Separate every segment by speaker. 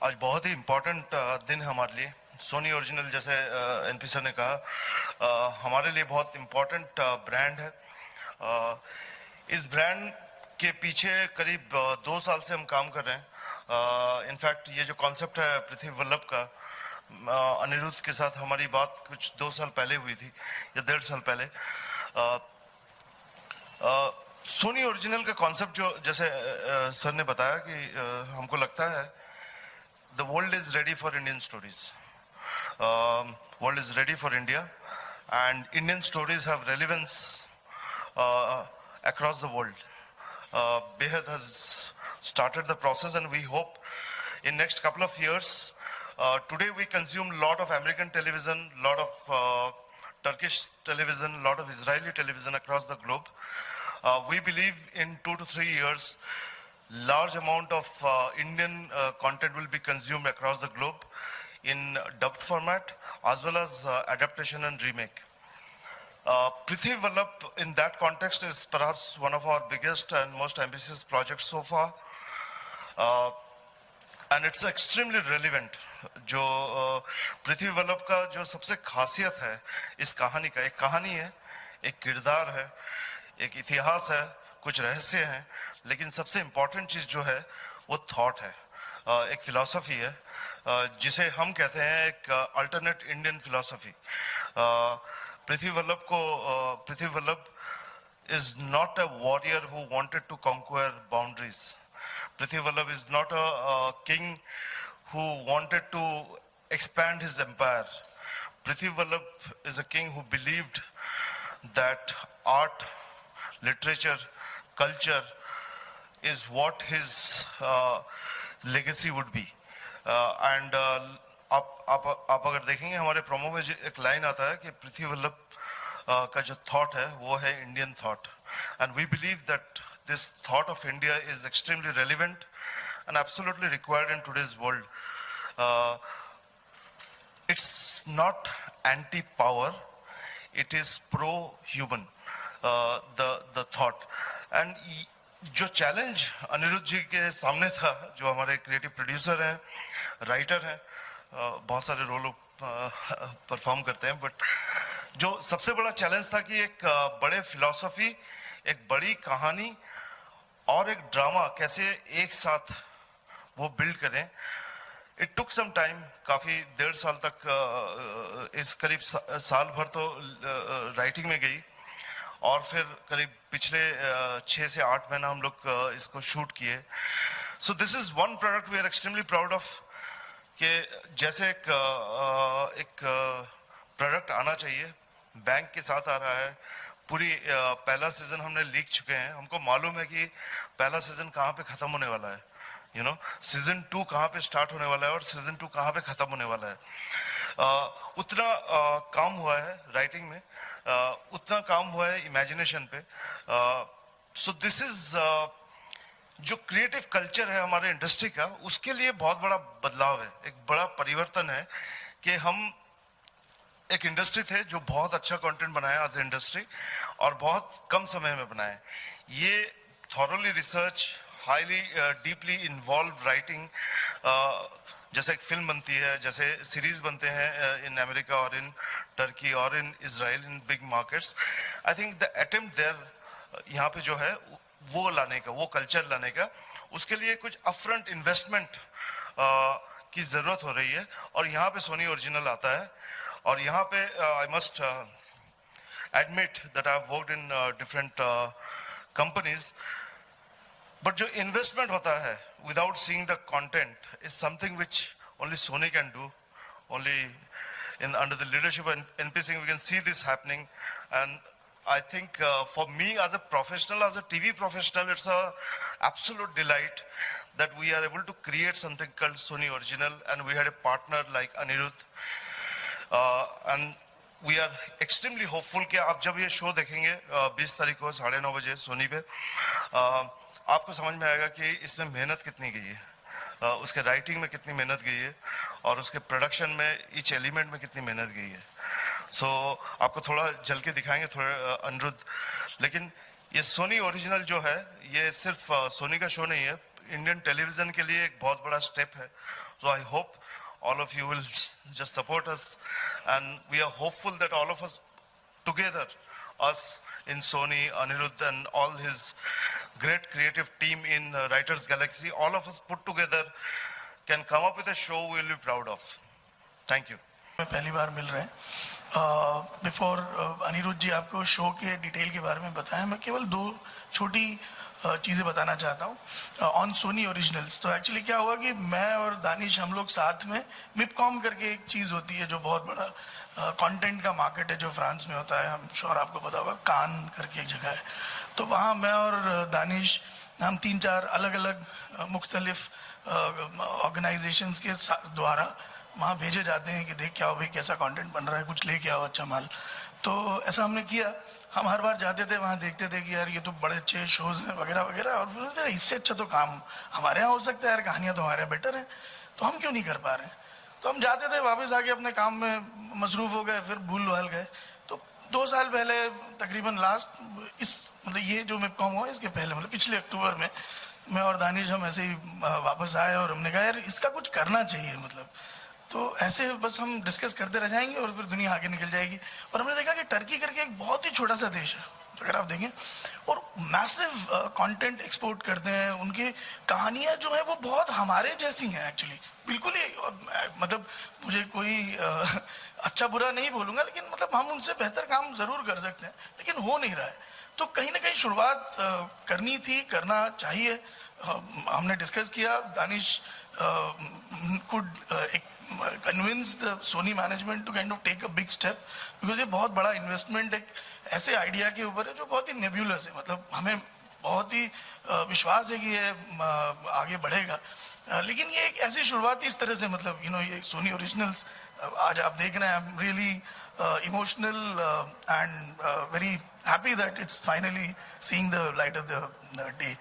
Speaker 1: आज बहुत ही इम्पोर्टेंट दिन है हमारे लिए। सोनी ओरिजिनल जैसे एनपी सर ने कहा हमारे लिए बहुत इम्पोर्टेंट ब्रांड है। इस ब्रांड के पीछे करीब 2 साल से हम काम कर रहे हैं। इनफैक्ट ये जो कॉन्सेप्ट है पृथ्वी वल्लभ का, अनिरुद्ध के साथ हमारी बात कुछ 2 साल पहले हुई थी या 1.5 साल पहले। सोनी ओरिजिनल का कॉन्सेप्ट जो जैसे सर ने बताया कि हमको लगता है the world is ready for Indian stories. World is ready for India, and Indian stories have relevance across the world. Behed has started the process, and we hope in next couple of years. Today we consume a lot of American television, lot of Turkish television, lot of Israeli television across the globe. We believe in 2 to 3 years, large amount of Indian content will be consumed across the globe in dubbed format as well as adaptation and remake. Prithvi Vallabh in that context is perhaps one of our biggest and most ambitious projects so far. And it's extremely relevant. जो पृथ्वी वल्लभ का जो सबसे खासियत है इस कहानी का, एक कहानी है, एक किरदार है, एक इतिहास है, कुछ रहस्य हैं, लेकिन सबसे इम्पॉर्टेंट चीज़ जो है वो थॉट है, एक फिलॉसफी है, जिसे हम कहते हैं एक alternate Indian philosophy. Prithvi Vallabh is not a warrior who wanted to conquer boundaries. Prithvi Vallabh is not a king who wanted to expand his empire. Prithvi Vallabh is a king who believed that art, literature, culture is what his legacy would be. And आप अगर देखेंगे हमारे promo में एक line आता है कि पृथ्वी वल्लभ का जो थॉट है वो है Indian thought, and we believe that this thought of India is extremely relevant and absolutely required in today's world. It's not anti-power, it is pro-human, the thought. And जो चैलेंज अनिरुद्ध जी के सामने था, जो हमारे क्रिएटिव प्रोड्यूसर हैं, writer हैं, बहुत सारे रोल परफॉर्म करते हैं, बट जो सबसे बड़ा चैलेंज था कि एक बड़े फिलॉसफी, एक बड़ी कहानी और एक ड्रामा कैसे एक साथ वो बिल्ड करें। इट टुक सम टाइम, काफ़ी 1.5 साल तक, इस करीब साल भर तो राइटिंग में गई, और फिर करीब पिछले 6 से 8 महीना हम लोग इसको शूट किए। So this is one product we are extremely proud of, कि जैसे एक प्रोडक्ट आना चाहिए, बैंक के साथ आ रहा है। पूरी पहला सीजन हमने लिख चुके हैं, हमको मालूम है कि पहला सीजन कहाँ पे ख़त्म होने वाला है, यू नो, सीजन 2 कहाँ पे स्टार्ट होने वाला है और सीजन 2 कहाँ पे ख़त्म होने वाला है। उतना काम हुआ है राइटिंग में, उतना काम हुआ है इमेजिनेशन पे। सो दिस इज़ जो क्रिएटिव कल्चर है हमारे इंडस्ट्री का, उसके लिए बहुत बड़ा बदलाव है, एक बड़ा परिवर्तन है कि हम एक इंडस्ट्री थे जो बहुत अच्छा कंटेंट बनाया एज ए इंडस्ट्री, और बहुत कम समय में बनाया। ये thoroughly research, highly deeply involve writing, जैसे एक फिल्म बनती है, जैसे सीरीज बनते हैं इन अमेरिका और इन टर्की और in Israel, in big markets. I think the attempt there यहाँ पे जो है वो लाने का, वो कल्चर लाने का, उसके लिए कुछ अपफ्रंट इन्वेस्टमेंट की ज़रूरत हो रही है, और यहाँ पे सोनी ओरिजिनल आता है। और यहाँ पे I must admit that I have worked in different companies, but जो इन्वेस्टमेंट होता है without seeing the content is something which only Sony can do, only in under the leadership of NP Singh we can see this happening. And I think for me as a professional, as a TV professional, it's a absolute delight that we are able to create something called Sony Original, and we had a partner like Anirudh, and we are extremely hopeful कि आप जब ये show देखेंगे 20 तारीख को 9:30 बजे सोनी पे, आपको समझ में आएगा कि इसमें मेहनत कितनी गई है, उसके राइटिंग में कितनी मेहनत गई है, और उसके प्रोडक्शन में ईच एलिमेंट में कितनी मेहनत गई है। सो आपको थोड़ा जल के दिखाएंगे थोड़ा अनिरुद्ध, लेकिन ये सोनी ओरिजिनल जो है ये सिर्फ सोनी का शो नहीं है, इंडियन टेलीविजन के लिए एक बहुत बड़ा स्टेप है. So I hope all of you will just support us, and we are hopeful that all of us together, us in Sony, Anirudh and all his great creative team in Writers Galaxy, all of us put together can come up with a show we will be proud of. Thank you.
Speaker 2: पहली बार मिल रहे हैं. Before Anirudh जी आपको show के detail के बारे में बताएं, मैं केवल दो छोटी चीज़ें बताना चाहता हूँ ऑन सोनी ओरिजिनल्स. तो एक्चुअली क्या हुआ कि मैं और दानिश हम लोग साथ में मिपकॉम करके एक चीज़ होती है जो बहुत बड़ा कंटेंट का मार्केट है जो फ्रांस में होता है, हम श्योर आपको पता होगा, कान करके एक जगह है. तो वहाँ मैं और दानिश हम 3-4 अलग अलग मुख्तलिफ ऑर्गेनाइजेशंस के द्वारा वहाँ भेजे जाते हैं कि देख क्या हो भाई, कैसा कंटेंट बन रहा है, कुछ लेके आओ अच्छा माल. तो ऐसा हमने किया. हम हर बार जाते थे वहाँ, देखते थे कि यार ये तो बड़े अच्छे शोज हैं वगैरह वगैरह, और फिर इससे अच्छा तो काम हमारे यहाँ हो सकता है यार, कहानियाँ तो हमारे यहाँ बेटर हैं, तो हम क्यों नहीं कर पा रहे हैं. तो हम जाते थे, वापस आके अपने काम में मसरूफ हो गए, फिर भूल भाल गए. तो 2 साल पहले तकरीबन लास्ट इस मतलब ये जो मिपकॉम हुआ इसके पहले मतलब पिछले अक्टूबर में मैं और दानिश हम ऐसे ही वापस आए और हमने कहा यार इसका कुछ करना चाहिए. मतलब तो ऐसे बस हम डिस्कस करते रह जाएंगे और फिर दुनिया आगे निकल जाएगी. और हमने देखा कि टर्की करके एक बहुत ही छोटा सा देश है अगर आप देखें, और मैसिव कंटेंट एक्सपोर्ट करते हैं. उनकी कहानियां जो है वो बहुत हमारे जैसी हैं एक्चुअली, बिल्कुल ही मतलब मुझे कोई अच्छा बुरा नहीं बोलूँगा, लेकिन मतलब हम उनसे बेहतर काम ज़रूर कर सकते हैं, लेकिन हो नहीं रहा है. तो कहीं ना कहीं शुरुआत करनी थी, करना चाहिए. हमने डिस्कस किया, Danish could convince the Sony management to kind of take a big step, because ये बहुत बड़ा इन्वेस्टमेंट एक ऐसे आइडिया के ऊपर है जो बहुत ही नेब्यूलस है. मतलब हमें बहुत ही विश्वास है कि ये आगे बढ़ेगा, लेकिन ये एक ऐसी शुरुआत इस तरह से मतलब ये सोनी ओरिजिनल्स आज आप देख रहे हैं. I am really emotional and very happy that it's finally seeing the light of the day.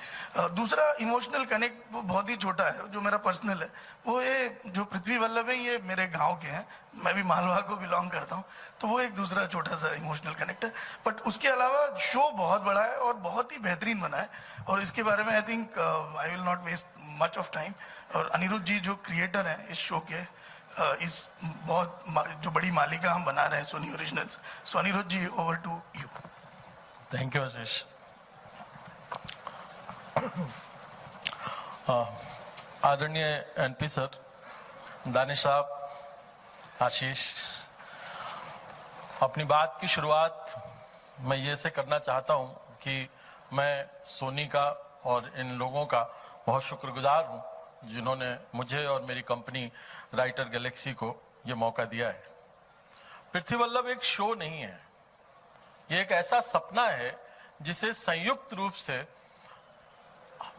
Speaker 2: दूसरा इमोशनल कनेक्ट वो बहुत ही छोटा है जो मेरा पर्सनल है. वो ये जो पृथ्वी वल्लभ है ये मेरे गांव के हैं, मैं भी मालवा को बिलोंग करता हूँ, तो वो एक दूसरा छोटा सा इमोशनल कनेक्ट है. बट उसके अलावा शो बहुत बड़ा है और बहुत ही बेहतरीन बना है, और इसके बारे में I think I will not waste much of time. और अनिरुद्ध जी जो क्रिएटर हैं इस शो के, इस बहुत जो बड़ी मालिका हम बना रहे हैं Sony Originals. So Anirudh ji, over to you.
Speaker 3: Thank you Ashish. आदरणीय एनपी सर, दानिश साहब, आशीष, अपनी बात की शुरुआत मैं ये से करना चाहता हूँ कि मैं सोनी का और इन लोगों का बहुत शुक्रगुजार हूँ जिन्होंने मुझे और मेरी कंपनी राइटर गैलेक्सी को ये मौका दिया है. पृथ्वी वल्लभ एक शो नहीं है, ये एक ऐसा सपना है जिसे संयुक्त रूप से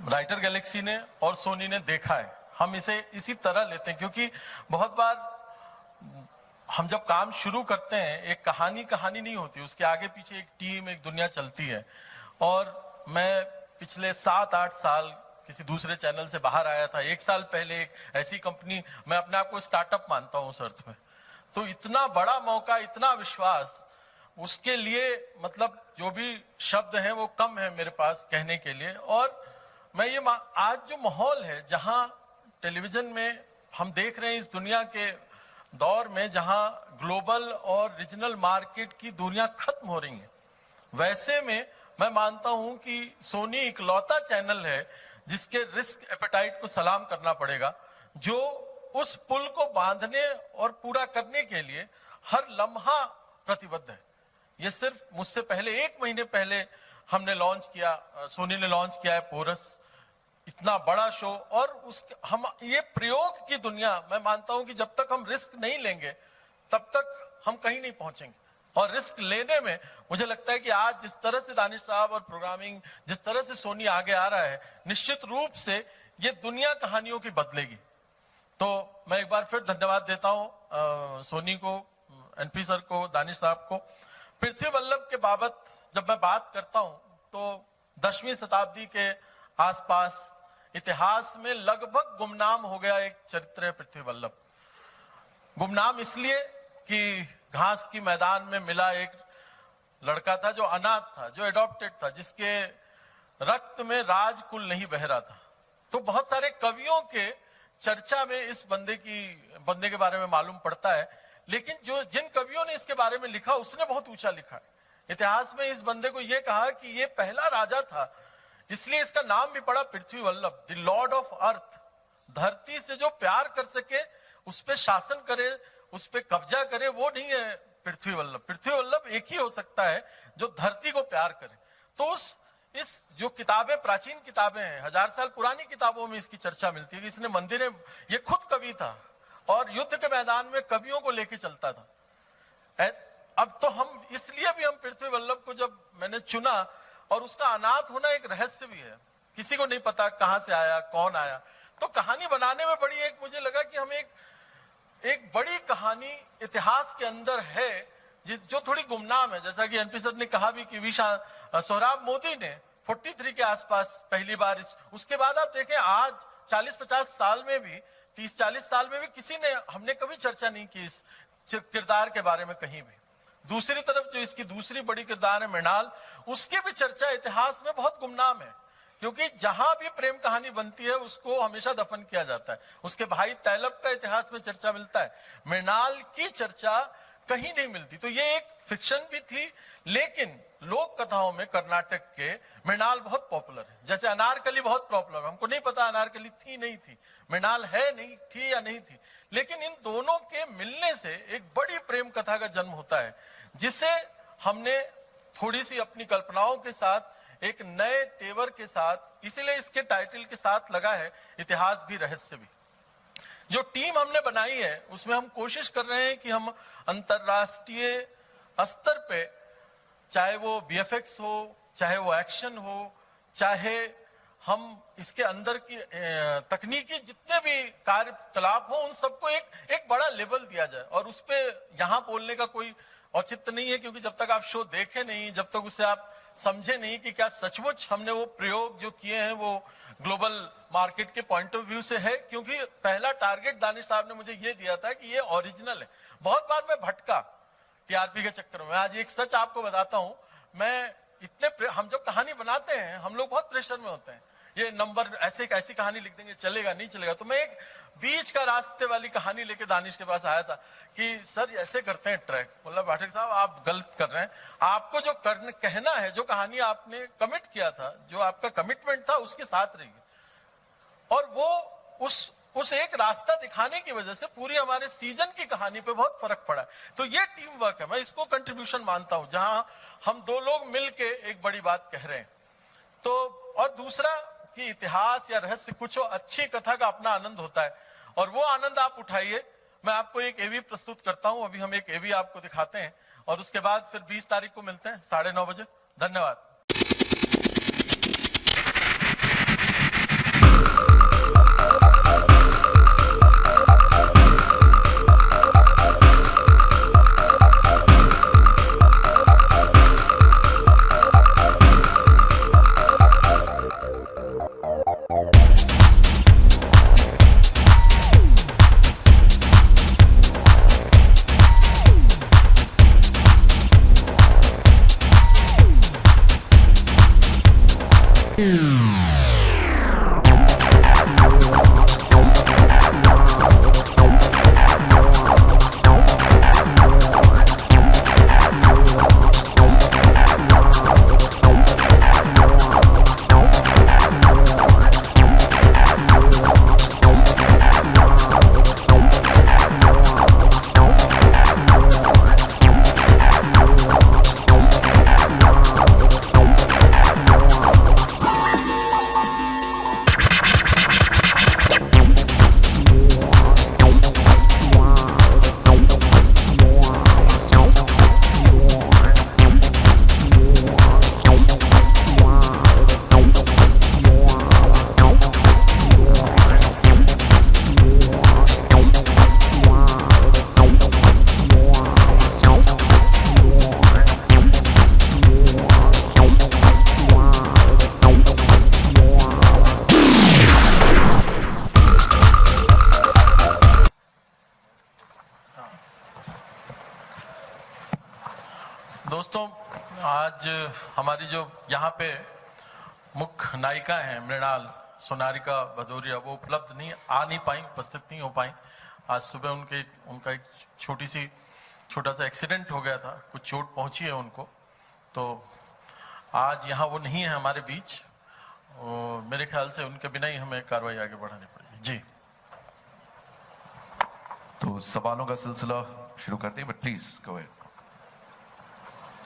Speaker 3: राइटर गैलेक्सी ने और सोनी ने देखा है. हम इसे इसी तरह लेते हैं क्योंकि बहुत बार हम जब काम शुरू करते हैं एक कहानी नहीं होती, उसके आगे पीछे एक टीम, एक दुनिया चलती है. और मैं पिछले 7-8 साल किसी दूसरे चैनल से बाहर आया था. 1 साल पहले एक ऐसी कंपनी, मैं अपने आप को स्टार्टअप मानता हूं उस अर्थ में. तो इतना बड़ा मौका, इतना विश्वास, उसके लिए मतलब जो भी शब्द हैं वो कम है मेरे पास कहने के लिए. और मैं ये आज जो माहौल है जहां टेलीविजन में हम देख रहे हैं इस दुनिया के दौर में जहां ग्लोबल और रीजनल मार्केट की दुनिया खत्म हो रही है, वैसे में मैं मानता हूं कि सोनी इकलौता चैनल है जिसके रिस्क एपेटाइट को सलाम करना पड़ेगा, जो उस पुल को बांधने और पूरा करने के लिए हर लम्हा प्रतिबद्ध है. ये सिर्फ मुझसे पहले 1 महीने पहले हमने लॉन्च किया, सोनी ने लॉन्च किया है पोरस, इतना बड़ा शो. और हम ये प्रयोग की दुनिया, मैं मानता हूं कि जब तक हम रिस्क नहीं लेंगे तब तक हम कहीं नहीं पहुंचेंगे. और रिस्क लेने में मुझे लगता है कि आज जिस तरह से दानिश साहब और प्रोग्रामिंग, जिस तरह से सोनी आगे आ रहा है, निश्चित रूप से ये दुनिया कहानियों की बदलेगी. तो मैं एक बार फिर धन्यवाद देता हूं सोनी को, एनपी सर को, दानिश साहब को. पृथ्वी वल्लभ के बाबत जब मैं बात करता हूं तो 10वीं शताब्दी के आसपास इतिहास में लगभग गुमनाम हो गया एक चरित्र है पृथ्वी वल्लभ. गुमनाम इसलिए कि घास की मैदान में मिला एक लड़का था जो अनाथ था, जो एडॉप्टेड था, जिसके रक्त में राजकुल नहीं बह रहा था. तो बहुत सारे कवियों के चर्चा में इस बंदे के बारे में मालूम पड़ता है, लेकिन जिन कवियों ने इसके बारे में लिखा उसने बहुत ऊंचा लिखा है। इतिहास में इस बंदे को यह कहा कि ये पहला राजा था, इसलिए इसका नाम भी पड़ा Prithvi Vallabh, the lord of earth. धरती से जो प्यार कर सके, उस पर शासन करे, उस पर कब्जा करे, वो नहीं है पृथ्वी वल्लभ। पृथ्वी वल्लभ एक ही हो सकता है जो धरती को प्यार करे। तो इस जो किताबें, प्राचीन किताबें हैं, 1000 साल पुरानी किताबों में इसकी चर्चा मिलती है कि इसने मंदिरें, ये खुद कवि था और युद्ध के मैदान में कवियों को लेके चलता था। अब तो हम इसलिए भी हम पृथ्वी वल्लभ को जब मैंने चुना, और उसका अनाथ होना एक रहस्य भी है, किसी को नहीं पता कहां से आया, कौन आया। तो कहानी बनाने में बड़ी एक मुझे लगा कि हम एक बड़ी कहानी इतिहास के अंदर है जो थोड़ी गुमनाम है। जैसा कि एनपी सर ने कहा भी कि सोहराब मोदी ने 43 के आसपास पहली बार उसके बाद आप देखें आज 40-50 साल में भी, 30-40 साल में भी हमने कभी चर्चा नहीं की इस किरदार के बारे में कहीं भी। दूसरी तरफ जो इसकी दूसरी बड़ी किरदार है मृणाल, उसकी भी चर्चा इतिहास में बहुत गुमनाम है, क्योंकि जहां भी प्रेम कहानी बनती है उसको हमेशा दफन किया जाता है। उसके भाई तैलब का इतिहास में चर्चा मिलता है, मृणाल की चर्चा कहीं नहीं मिलती। तो ये एक फिक्शन भी थी, लेकिन लोक कथाओं में कर्नाटक के मृणाल बहुत पॉपुलर है। जैसे अनारकली बहुत पॉपुलर है, हमको नहीं पता अनारकली थी नहीं थी, मृणाल है नहीं थी या नहीं थी, लेकिन इन दोनों के मिलने से एक बड़ी प्रेम कथा का जन्म होता है, जिसे हमने थोड़ी सी अपनी कल्पनाओं के साथ, एक नए तेवर के साथ, इसीलिए इसके टाइटल के साथ लगा है इतिहास भी रहस्य भी। जो टीम हमने बनाई है उसमें हम कोशिश कर रहे हैं कि हम अंतरराष्ट्रीय स्तर पे, चाहे वो बीएफएक्स हो, चाहे वो एक्शन हो, चाहे हम इसके अंदर की तकनीकी जितने भी कार्यकलाप हो, उन सबको एक बड़ा लेवल दिया जाए। और उस पे यहाँ बोलने का कोई औचित्य नहीं है, क्योंकि जब तक आप शो देखे नहीं, जब तक उसे आप समझे नहीं कि क्या सचमुच हमने वो प्रयोग जो किए हैं वो ग्लोबल मार्केट के पॉइंट ऑफ व्यू से है। क्योंकि पहला टारगेट दानिश साहब ने मुझे ये दिया था कि ये ओरिजिनल है। बहुत बार मैं भटका टीआरपी के चक्कर में। आज एक सच आपको बताता हूं, हम जब कहानी बनाते हैं हम लोग बहुत प्रेशर में होते हैं, ये नंबर ऐसी कहानी लिख देंगे, चलेगा नहीं चलेगा। तो मैं एक बीच का रास्ते वाली कहानी लेके दानिश के पास आया था कि सर ऐसे करते हैं ट्रैक। बोला पाठक साहब आप गलत कर रहे हैं, आपको जो कहना है, जो कहानी आपने कमिट किया था, जो आपका कमिटमेंट था, उसके साथ रहिए। और वो उस एक रास्ता दिखाने की वजह से पूरी हमारे सीजन की कहानी पे बहुत फर्क पड़ा। तो ये टीम वर्क है, मैं इसको कंट्रीब्यूशन मानता हूं, जहां हम दो लोग मिलके एक बड़ी बात कह रहे हैं। तो और दूसरा कि इतिहास या रहस्य कुछ अच्छी कथा का अपना आनंद होता है, और वो आनंद आप उठाइए। मैं आपको एक एवी प्रस्तुत करता हूं, अभी हम एक एवी आपको दिखाते हैं, और उसके बाद फिर 20 तारीख को मिलते हैं 9:30 बजे। धन्यवाद। दोस्तों, आज हमारी जो यहाँ पे मुख्य नायिका हैं मृणाल सोनारिका भदौरिया वो उपलब्ध नहीं आ नहीं पाई, उपस्थित नहीं हो पाई। आज सुबह उनका एक छोटा सा एक्सीडेंट हो गया था, कुछ चोट पहुंची है उनको, तो आज यहाँ वो नहीं है हमारे बीच, और मेरे ख्याल से उनके बिना ही हमें कार्रवाई आगे बढ़ानी पड़ेगी। जी,
Speaker 4: तो सवालों का सिलसिला शुरू करते हैं, बट प्लीज गो अहेड।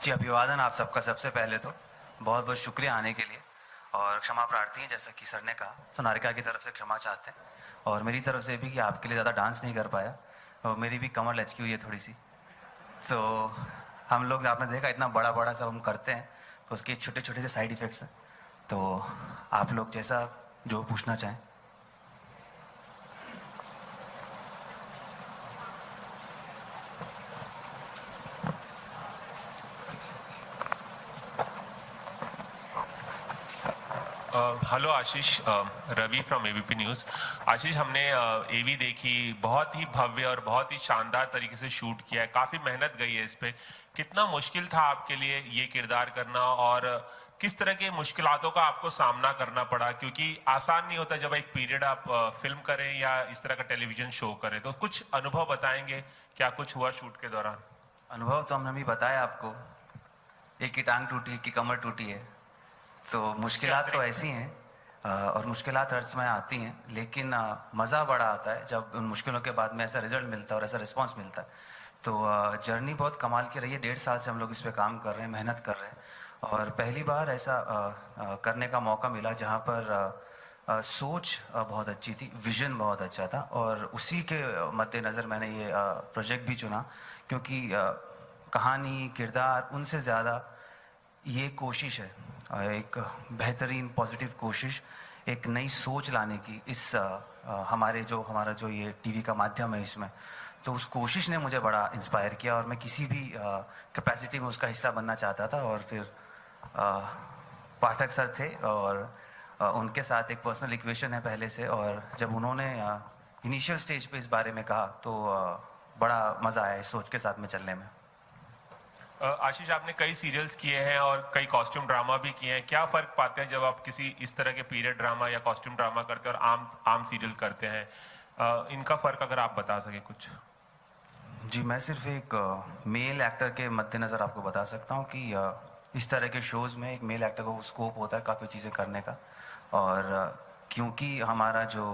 Speaker 5: जी, अभिवादन आप सबका। सबसे पहले तो बहुत बहुत शुक्रिया आने के लिए, और क्षमा प्रार्थी हैं, जैसा कि सर ने कहा, सोनारिका की तरफ से क्षमा चाहते हैं, और मेरी तरफ से भी कि आपके लिए ज़्यादा डांस नहीं कर पाया, और मेरी भी कमर लचकी हुई है थोड़ी सी, तो हम लोग आपने देखा इतना बड़ा बड़ा सब हम करते हैं तो उसके छोटे छोटे से साइड इफ़ेक्ट्स हैं, तो आप लोग जैसा जो पूछना चाहें।
Speaker 6: Hello Ashish, Ravi from ABP News. Ashish, हमने एवी देखी, बहुत ही भव्य और बहुत ही शानदार तरीके से शूट किया है, काफ़ी मेहनत गई है इस पे। कितना मुश्किल था आपके लिए ये किरदार करना, और किस तरह के मुश्किलातों का आपको सामना करना पड़ा? क्योंकि आसान नहीं होता जब एक पीरियड आप फिल्म करें या इस तरह का टेलीविजन शो करें, तो कुछ अनुभव बताएंगे, क्या कुछ हुआ शूट के दौरान?
Speaker 5: अनुभव तो हमने भी बताया आपको, एक की टांग टूटी, एक की कमर टूटी है, तो मुश्किलात तो ऐसी हैं, और मुश्किलात हर समय आती हैं, लेकिन मज़ा बड़ा आता है जब उन मुश्किलों के बाद में ऐसा रिजल्ट मिलता है और ऐसा रिस्पांस मिलता है। तो जर्नी बहुत कमाल की रही है, 1.5 साल से हम लोग इस पे काम कर रहे हैं, मेहनत कर रहे हैं, और पहली बार ऐसा करने का मौका मिला जहाँ पर सोच बहुत अच्छी थी, विजन बहुत अच्छा था, और उसी के मद्देनज़र मैंने ये प्रोजेक्ट भी चुना, क्योंकि कहानी, किरदार, उनसे ज़्यादा ये कोशिश है, एक बेहतरीन पॉजिटिव कोशिश, एक नई सोच लाने की इस हमारा जो ये टीवी का माध्यम है इसमें, तो उस कोशिश ने मुझे बड़ा इंस्पायर किया, और मैं किसी भी कैपेसिटी में उसका हिस्सा बनना चाहता था। और फिर पाठक सर थे, और उनके साथ एक पर्सनल इक्वेशन है पहले से, और जब उन्होंने इनिशियल स्टेज पे इस बारे में कहा तो बड़ा मज़ा आया इस सोच के साथ में चलने में।
Speaker 6: आशीष, आपने कई सीरियल्स किए हैं और कई कॉस्ट्यूम ड्रामा भी किए हैं, क्या फ़र्क पाते हैं जब आप किसी इस तरह के पीरियड ड्रामा या कॉस्ट्यूम ड्रामा करते हैं और आम सीरियल करते हैं? इनका फ़र्क अगर आप बता सकें कुछ।
Speaker 5: जी, मैं सिर्फ एक मेल एक्टर के मद्देनज़र आपको बता सकता हूँ कि इस तरह के शोज़ में एक मेल एक्टर को स्कोप होता है काफ़ी चीज़ें करने का, और क्योंकि हमारा जो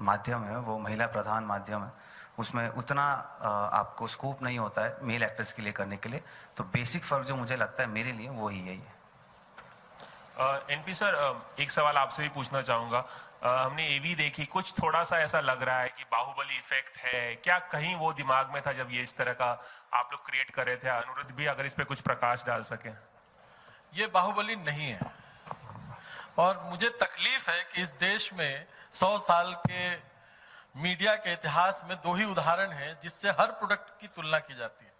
Speaker 5: माध्यम है वो महिला प्रधान माध्यम है, उसमें उतना आपको स्कोप नहीं होता है मेल एक्टर्स के लिए करने के लिए, तो बेसिक फ़र्क जो मुझे लगता है मेरे लिए वो ही यही है।
Speaker 6: एनपी सर, एक सवाल आपसे भी पूछना चाहूँगा। हमने एवी देखी, कुछ थोड़ा सा ऐसा लग रहा है कि बाहुबली इफेक्ट है क्या? कहीं वो दिमाग में था जब ये इस तरह का आप लोग क्रिएट कर रहे थे? अनुरुद्ध भी अगर इस पे कुछ प्रकाश डाल सके।
Speaker 3: ये बाहुबली नहीं है, और मुझे तकलीफ है कि इस देश में 100 साल के मीडिया के इतिहास में 2 ही उदाहरण हैं जिससे हर प्रोडक्ट की तुलना की जाती है।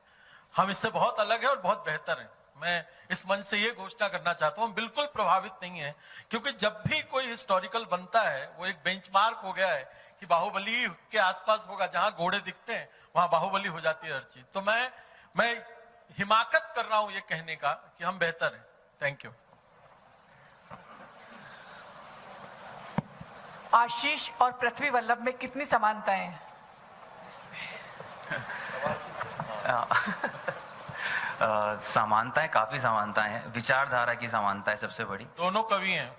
Speaker 3: हम इससे बहुत अलग है और बहुत बेहतर हैं। मैं इस मंच से ये घोषणा करना चाहता हूँ, हम बिल्कुल प्रभावित नहीं है, क्योंकि जब भी कोई हिस्टोरिकल बनता है वो एक बेंचमार्क हो गया है कि बाहुबली के आसपास होगा, जहां घोड़े दिखते हैं वहां बाहुबली हो जाती है हर चीज। तो मैं हिमाकत कर रहा हूं ये कहने का कि हम बेहतर हैं। Thank you.
Speaker 7: आशीष और पृथ्वी वल्लभ में कितनी समानताएं हैं?
Speaker 5: समानताएं, काफी समानताएं हैं, विचारधारा की समानता है सबसे बड़ी।
Speaker 3: दोनों कवि हैं।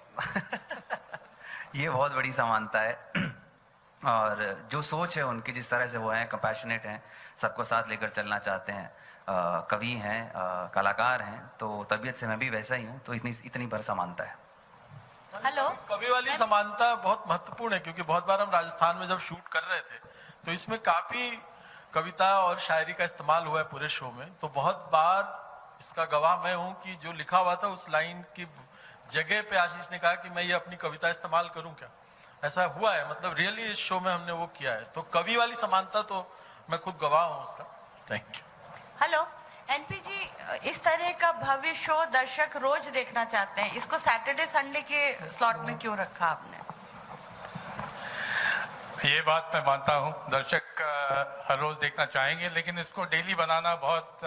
Speaker 5: ये बहुत बड़ी समानता है, और जो सोच है उनकी, जिस तरह से वो हैं, कंपैशनेट हैं, सबको साथ लेकर चलना चाहते हैं, कवि हैं, कलाकार हैं, तो तबीयत से मैं भी वैसा ही हूँ, तो इतनी भर समानता है।
Speaker 7: हेलो,
Speaker 3: कवि वाली समानता बहुत महत्वपूर्ण है, क्योंकि बहुत बार हम राजस्थान में जब शूट कर रहे थे तो इसमें काफी कविता और शायरी का इस्तेमाल हुआ है पूरे शो में, तो बहुत बार इसका गवाह मैं हूं कि जो लिखा हुआ था उस लाइन की जगह पे आशीष ने कहा कि मैं ये अपनी कविता इस्तेमाल करूं क्या, ऐसा हुआ है। मतलब रियली इस शो में हमने वो किया है, तो कवि वाली समानता तो मैं खुद गवाह हूं उसका। Thank you.
Speaker 7: हेलो एनपी जी, इस तरह का भव्य शो दर्शक रोज देखना चाहते हैं, इसको सैटरडे संडे के स्लॉट में क्यों रखा आपने?
Speaker 8: ये बात मैं मानता हूँ, दर्शक हर रोज देखना चाहेंगे, लेकिन इसको डेली बनाना बहुत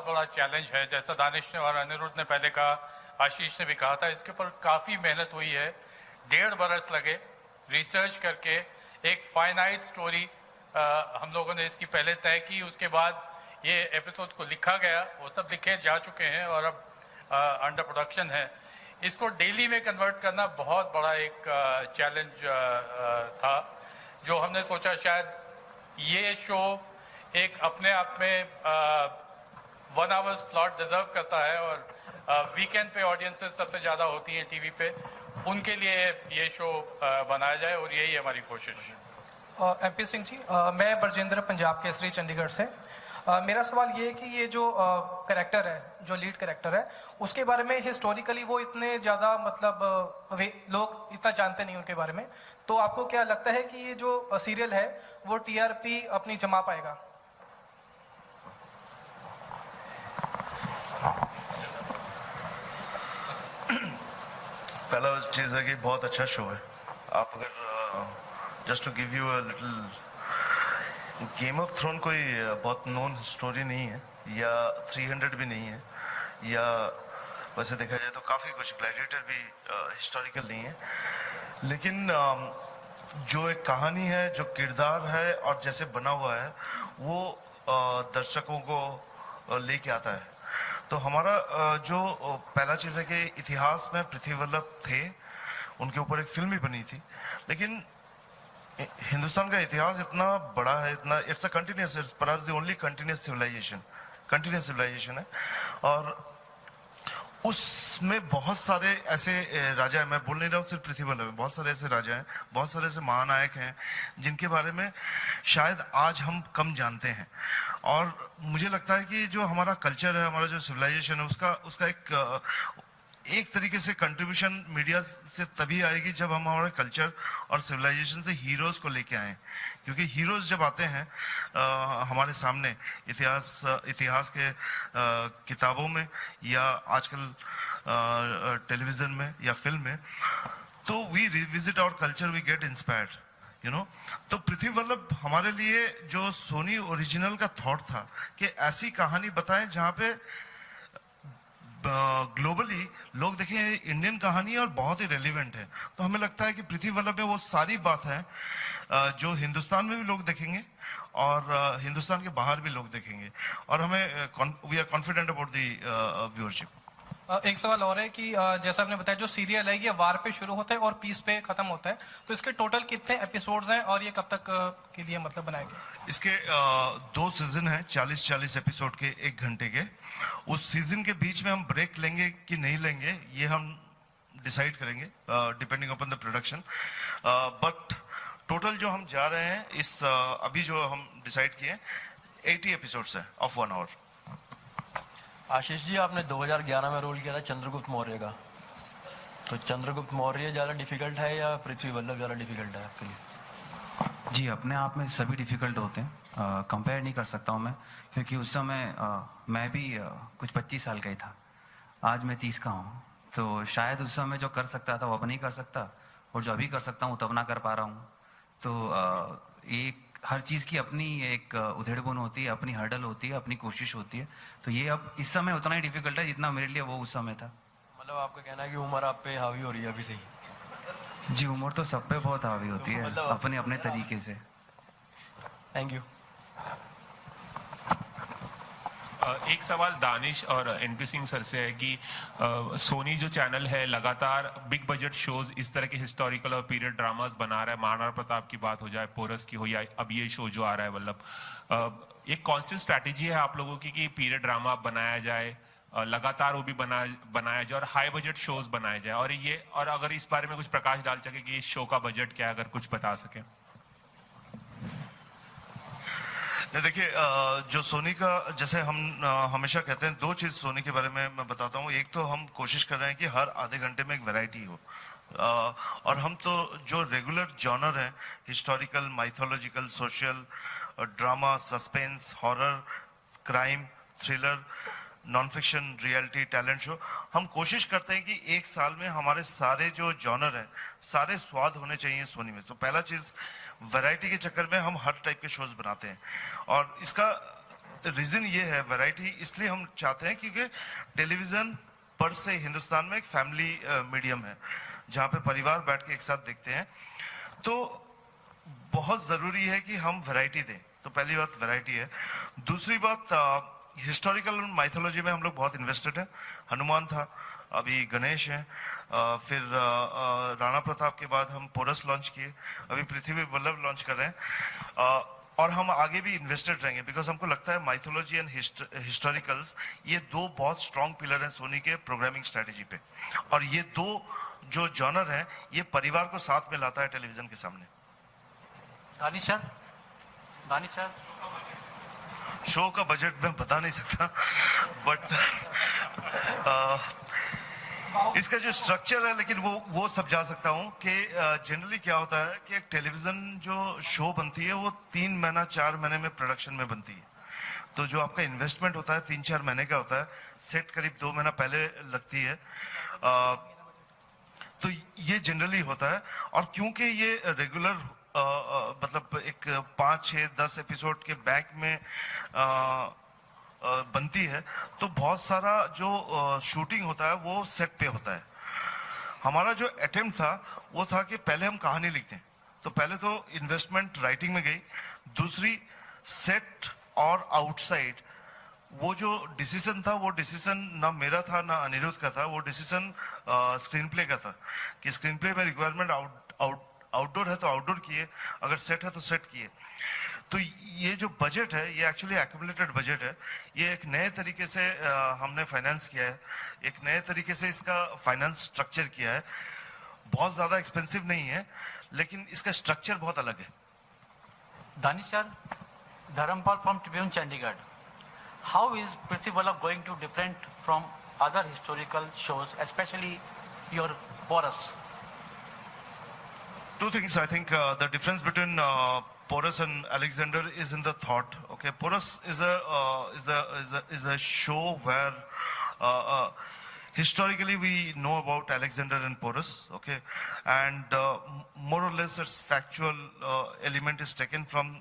Speaker 8: बड़ा चैलेंज है। जैसा दानिश ने और अनिरुद्ध ने पहले कहा, आशीष ने भी कहा था, इसके ऊपर काफ़ी मेहनत हुई है। 1.5 बरस लगे रिसर्च करके एक फाइनाइट स्टोरी हम लोगों ने इसकी पहले तय की, उसके बाद ये एपिसोड्स को लिखा गया, वो सब लिखे जा चुके हैं और अब अंडर प्रोडक्शन है। इसको डेली में कन्वर्ट करना बहुत बड़ा एक चैलेंज था, जो हमने सोचा शायद ये शो एक अपने आप में 1 आवर स्लॉट डिजर्व करता है और वीकेंड पे ऑडियंसेस सबसे ज़्यादा होती हैं टीवी पे, उनके लिए ये शो बनाया जाए और यही हमारी कोशिश है।
Speaker 9: MP सिंह जी, मैं बरजिंदर पंजाब केसरी चंडीगढ़ से। मेरा सवाल ये है कि ये जो कैरेक्टर है, जो लीड कैरेक्टर है, उसके बारे में हिस्टोरिकली वो इतने ज़्यादा मतलब लोग इतना जानते नहीं उनके बारे में, तो आपको क्या लगता है कि ये जो सीरियल है वो TRP अपनी जमा पाएगा?
Speaker 1: पहला चीज़ है कि बहुत अच्छा शो है। आप अगर just to give you a little, Game of Throne कोई बहुत नोन स्टोरी नहीं है, या 300 भी नहीं है, या वैसे देखा जाए तो काफ़ी कुछ, ग्लैडिएटर भी हिस्टोरिकल नहीं है, लेकिन जो एक कहानी है, जो किरदार है और जैसे बना हुआ है, वो दर्शकों को लेके आता है। तो हमारा जो पहला चीज़ है कि इतिहास में पृथ्वी वल्लभ थे, उनके ऊपर एक फिल्म भी बनी थी, लेकिन हिंदुस्तान का इतिहास इतना बड़ा है, इतना, it's a continuous, it's perhaps the only continuous civilisation है, और उसमें बहुत सारे ऐसे राजा हैं, मैं बोल नहीं रहा हूँ सिर्फ पृथ्वी वल्लभ में, बहुत सारे ऐसे राजा हैं, बहुत सारे ऐसे महानायक हैं जिनके बारे में शायद आज हम कम जानते हैं। और मुझे लगता है कि जो हमारा कल्चर है, हमारा जो सिविलाइजेशन है, उसका एक तरीके से कंट्रीब्यूशन मीडिया से तभी आएगी जब हम हमारे कल्चर और सिविलाइजेशन से हीरोज़ को लेके आएँ, क्योंकि हीरोज़ जब आते हैं हमारे सामने इतिहास के किताबों में या आजकल टेलीविज़न में या फिल्म में, तो we revisit our culture, we get inspired, you know. तो पृथ्वी वल्लभ हमारे लिए जो सोनी ओरिजिनल का थॉट था कि ऐसी कहानी बताएं जहाँ पे ग्लोबली लोग देखें इंडियन कहानी और बहुत ही रेलिवेंट है, तो हमें लगता है कि पृथ्वी वल्लभ में वो सारी बात है जो हिंदुस्तान में भी लोग देखेंगे और हिंदुस्तान के बाहर भी लोग देखेंगे, और हमें we are confident about the viewership.
Speaker 9: एक सवाल और है कि जैसा आपने बताया जो सीरियल है ये वार पे शुरू होता है और पीस पे खत्म होता है, तो इसके टोटल कितने एपिसोड्स हैं और ये कब तक के लिए मतलब बनाए गए?
Speaker 1: इसके 2 सीजन हैं, 40-40 एपिसोड के, 1 घंटे के। उस सीजन के बीच में हम ब्रेक लेंगे कि नहीं लेंगे ये हम डिसाइड करेंगे depending upon the production, but total जो हम जा रहे हैं इस अभी जो हम डिसाइड किए 80 एपिसोड्स हैं ऑफ 1 आवर।
Speaker 10: आशीष जी, आपने 2011 में रोल किया था चंद्रगुप्त मौर्य का, तो चंद्रगुप्त मौर्य ज़्यादा डिफिकल्ट है या पृथ्वी वल्लभ ज़्यादा डिफिकल्ट है आपके लिए?
Speaker 5: जी, अपने आप में सभी डिफ़िकल्ट होते हैं, कंपेयर नहीं कर सकता हूँ मैं, क्योंकि उस समय मैं भी कुछ 25 साल का ही था, आज मैं 30 का हूँ, तो शायद उस समय जो कर सकता था वो अब नहीं कर सकता, और जो अभी कर सकता हूँ तब ना कर पा रहा हूँ। तो एक हर चीज़ की अपनी एक उधेड़बुन होती है, अपनी हर्डल होती है, अपनी कोशिश होती है, तो ये अब इस समय उतना ही डिफ़िकल्ट है जितना मेरे लिए वो उस समय था।
Speaker 10: मतलब आपका कहना है कि उम्र आप पे हावी हो रही है अभी से ही?
Speaker 5: जी, उम्र तो सब पे बहुत हावी होती है,
Speaker 10: मतलब
Speaker 5: अपने अपने तरीके से।
Speaker 10: Thank you.
Speaker 6: एक सवाल दानिश और एनपी सिंह सर से है कि सोनी जो चैनल है लगातार बिग बजट शोज, इस तरह के हिस्टोरिकल और पीरियड ड्रामास बना रहा है, महाराणा प्रताप की बात हो जाए, पोरस की हो, या अब ये शो जो आ रहा है वल्लभ, एक कॉन्स्टेंट स्ट्रैटेजी है आप लोगों की कि पीरियड ड्रामा बनाया जाए, लगातार वो भी बनाया जाए और हाई बजट शोज बनाए जाए, और अगर इस बारे में कुछ प्रकाश डाल सके कि इस शो का बजट क्या है, अगर कुछ बता सके।
Speaker 1: देखिए, जो सोनी का, जैसे हम हमेशा कहते हैं, 2 चीज़ सोनी के बारे में मैं बताता हूँ। एक तो हम कोशिश कर रहे हैं कि हर आधे घंटे में एक वैरायटी हो, और हम तो जो रेगुलर जॉनर है, historical, mythological, social, drama, suspense, horror, crime, thriller, non fiction, reality, talent show, हम कोशिश करते हैं कि एक साल में हमारे सारे जो जॉनर हैं, सारे स्वाद होने चाहिए सोनी में। तो पहला चीज़, वैरायटी के चक्कर में हम हर टाइप के शोज बनाते हैं, और इसका रीज़न ये है, वैरायटी इसलिए हम चाहते हैं क्योंकि टेलीविज़न पर से हिंदुस्तान में एक फैमिली मीडियम है, जहाँ पे परिवार बैठ के एक साथ देखते हैं, तो बहुत ज़रूरी है कि हम वैरायटी दें। तो पहली बात वैरायटी है। दूसरी बात, हिस्टोरिकल माइथोलॉजी में हम लोग बहुत इन्वेस्टेड हैं। हनुमान था, अभी गणेश हैं, फिर राणा प्रताप के बाद हम पोरस लॉन्च किए, अभी पृथ्वी वल्लभ लॉन्च कर रहे हैं, और हम आगे भी इन्वेस्टेड रहेंगे, बिकॉज हमको लगता है माइथोलॉजी एंड हिस्टोरिकल्स ये दो बहुत स्ट्रॉन्ग पिलर हैं सोनी के प्रोग्रामिंग स्ट्रेटेजी पे, और ये दो जो जॉनर हैं ये परिवार को साथ में लाता है टेलीविजन के सामने।
Speaker 11: दानिश सर
Speaker 1: शो का बजट मैं बता नहीं सकता, बट इसका जो स्ट्रक्चर है, लेकिन वो सब जा सकता हूँ कि जनरली क्या होता है कि एक टेलीविजन जो शो बनती है वो 3 महीना 4 महीने में प्रोडक्शन में बनती है। तो जो आपका इन्वेस्टमेंट होता है 3-4 महीने का होता है, सेट करीब 2 महीना पहले लगती है, तो ये जनरली होता है। और क्योंकि ये रेगुलर मतलब एक 5, 6, 10 एपिसोड के बैक में बनती है, तो बहुत सारा जो शूटिंग होता है वो सेट पे होता है। हमारा जो अटेम्प्ट था वो था कि पहले हम कहानी लिखते हैं, तो पहले तो इन्वेस्टमेंट राइटिंग में गई, दूसरी सेट और आउटसाइड वो जो डिसीजन था, वो डिसीजन ना मेरा था ना अनिरुद्ध का था, वो डिसीजन स्क्रीन प्ले का था कि स्क्रीन प्ले में रिक्वायरमेंट आउटडोर है तो आउटडोर किए, अगर सेट है तो सेट किए। तो ये जो बजट है ये एक्चुअली एक्यूमुलेटेड बजट है, ये एक नए तरीके से हमने फाइनेंस किया है, एक नए तरीके से इसका फाइनेंस स्ट्रक्चर किया है। बहुत ज़्यादा एक्सपेंसिव नहीं है, लेकिन इसका स्ट्रक्चर बहुत अलग है।
Speaker 11: Danish sir, Dharampal from Tribune Chandigarh, how is Prithvi Vallabh going to different from other historical shows, specially your Porus?
Speaker 1: Two things. I think the difference between Porus and Alexander is in the thought. Okay, Porus is a show where historically we know about Alexander and Porus. Okay, and more or less its factual element is taken from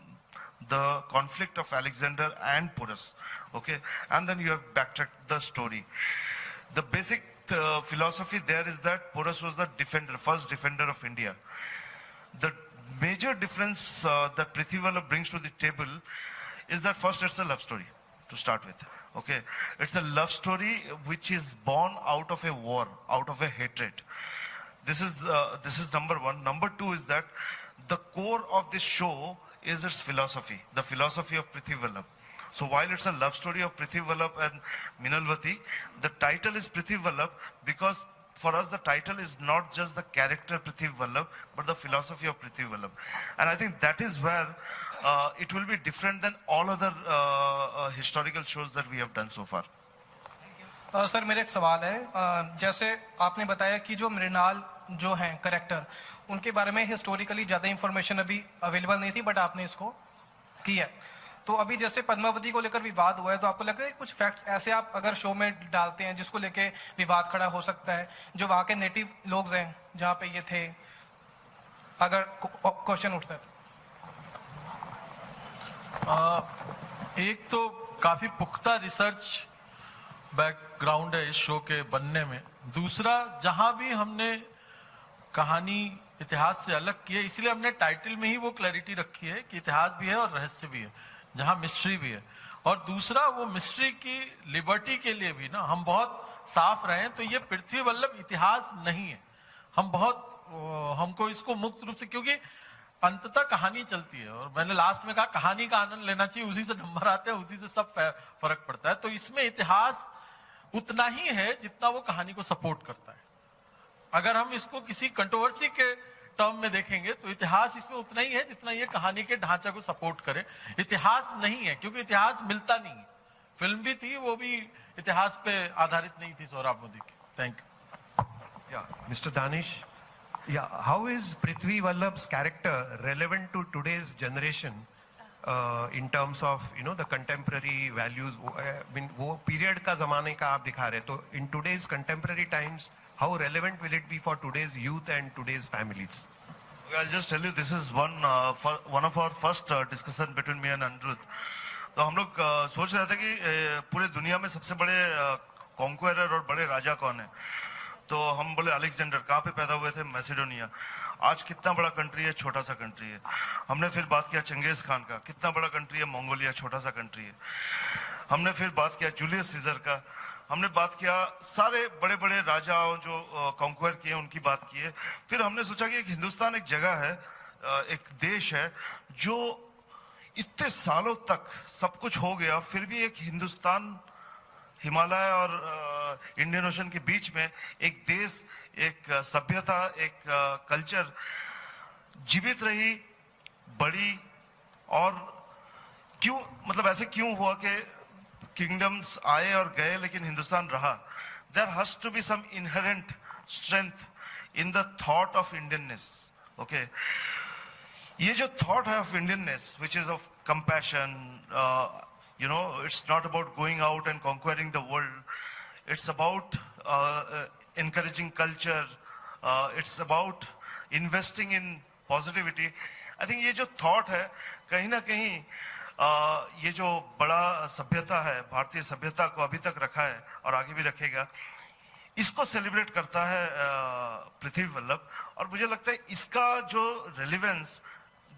Speaker 1: the conflict of Alexander and Porus. Okay, and then you have backtracked the story. The basic philosophy there is that Porus was the first defender of India. The major difference that Prithvi Vallabh brings to the table is that first it's a love story to start with. Okay, it's a love story which is born out of a war, out of a hatred. This is number one. Number two is that the core of this show is its philosophy, the philosophy of Prithvi Vallabh. So while it's a love story of Prithvi Vallabh and Minalvati, the title is Prithvi Vallabh because for us, the title is not just the character Prithvi Vallabh, but the philosophy of Prithvi Vallabh. And I think that is where it will be different than all other historical shows that we have done so far.
Speaker 9: Sir मेरा एक सवाल है, जैसे आपने बताया कि जो मृणाल जो हैं करेक्टर, उनके बारे में हिस्टोरिकली ज़्यादा इंफॉर्मेशन अभी अवेलेबल नहीं थी, बट आपने इसको किया। तो अभी जैसे पद्मावती को लेकर विवाद हुआ है, तो आपको लगता है कुछ फैक्ट्स ऐसे आप अगर शो में डालते हैं जिसको लेके विवाद खड़ा हो सकता है, जो वहाँ के नेटिव लोग हैं जहाँ पे ये थे, अगर क्वेश्चन उठता है?
Speaker 3: एक तो काफी पुख्ता रिसर्च बैकग्राउंड है इस शो के बनने में। दूसरा, जहां भी हमने कहानी इतिहास से अलग की है, इसलिए हमने टाइटल में ही वो क्लैरिटी रखी है कि इतिहास भी है और रहस्य भी है, जहां मिस्ट्री भी है। और दूसरा, वो मिस्ट्री की लिबर्टी के लिए भी ना हम बहुत साफ रहे, तो ये पृथ्वी वल्लभ इतिहास नहीं है। हमको इसको मुक्त रूप से, क्योंकि अंततः कहानी चलती है, और मैंने लास्ट में कहा कहानी का आनंद लेना चाहिए, उसी से नंबर आते हैं, उसी से सब फर्क पड़ता है। तो इसमें इतिहास उतना ही है जितना वो कहानी को सपोर्ट करता है। अगर हम इसको किसी कंट्रोवर्सी के टर्म में देखेंगे तो इतिहास इसमें उतना ही है जितना ये कहानी के ढांचा को सपोर्ट करे। इतिहास नहीं है, क्योंकि इतिहास मिलता नहीं है। फिल्म भी थी, वो भी इतिहास पे आधारित नहीं थी, सोहराब मोदी की। Thank you.
Speaker 12: Mr. Danish, how is Prithvi Vallabh's character relevant to today's generation in terms of the contemporary values? I mean, वो period का ज़माने का आप दिखा रहे, तो in today's contemporary times, how relevant will it be for today's youth and today's families?
Speaker 1: I'll just tell you, this is one of our first discussion between me and Anirudh. तो हम लोग सोच रहे थे कि पूरे दुनिया में सबसे बड़े कॉन्क्वेरर और बड़े राजा कौन है। तो हम बोले अलेक्जेंडर कहाँ पे पैदा हुए थे? मैसिडोनिया। आज कितना बड़ा कंट्री है, छोटा सा कंट्री है। हमने फिर बात किया चंगेज खान का, कितना बड़ा कंट्री है, मंगोलिया छोटा सा कंट्री है। हमने फिर बात किया जूलियस सीजर का, हमने बात किया सारे बड़े बड़े राजाओं जो कॉन्क्वायर किए उनकी बात की है। फिर हमने सोचा कि एक हिंदुस्तान एक जगह है, एक देश है जो इतने सालों तक सब कुछ हो गया, फिर भी एक हिंदुस्तान हिमालय और इंडियन ओशन के बीच में एक देश, एक सभ्यता, एक कल्चर जीवित रही, बड़ी। और क्यों, मतलब ऐसे क्यों हुआ कि किंगडम्स आए और गए लेकिन हिंदुस्तान रहा? There has to be some inherent strength in the thought of Indianness. Okay, ये जो थॉट है of Indianness, which is of compassion, you know, it's not about going out and conquering the world. It's about encouraging culture. It's about investing in positivity. I think ये जो thought है, कहीं ना कहीं ये जो बड़ा सभ्यता है, भारतीय सभ्यता को अभी तक रखा है और आगे भी रखेगा, इसको सेलिब्रेट करता है पृथ्वी वल्लभ। और मुझे लगता है इसका जो रेलिवेंस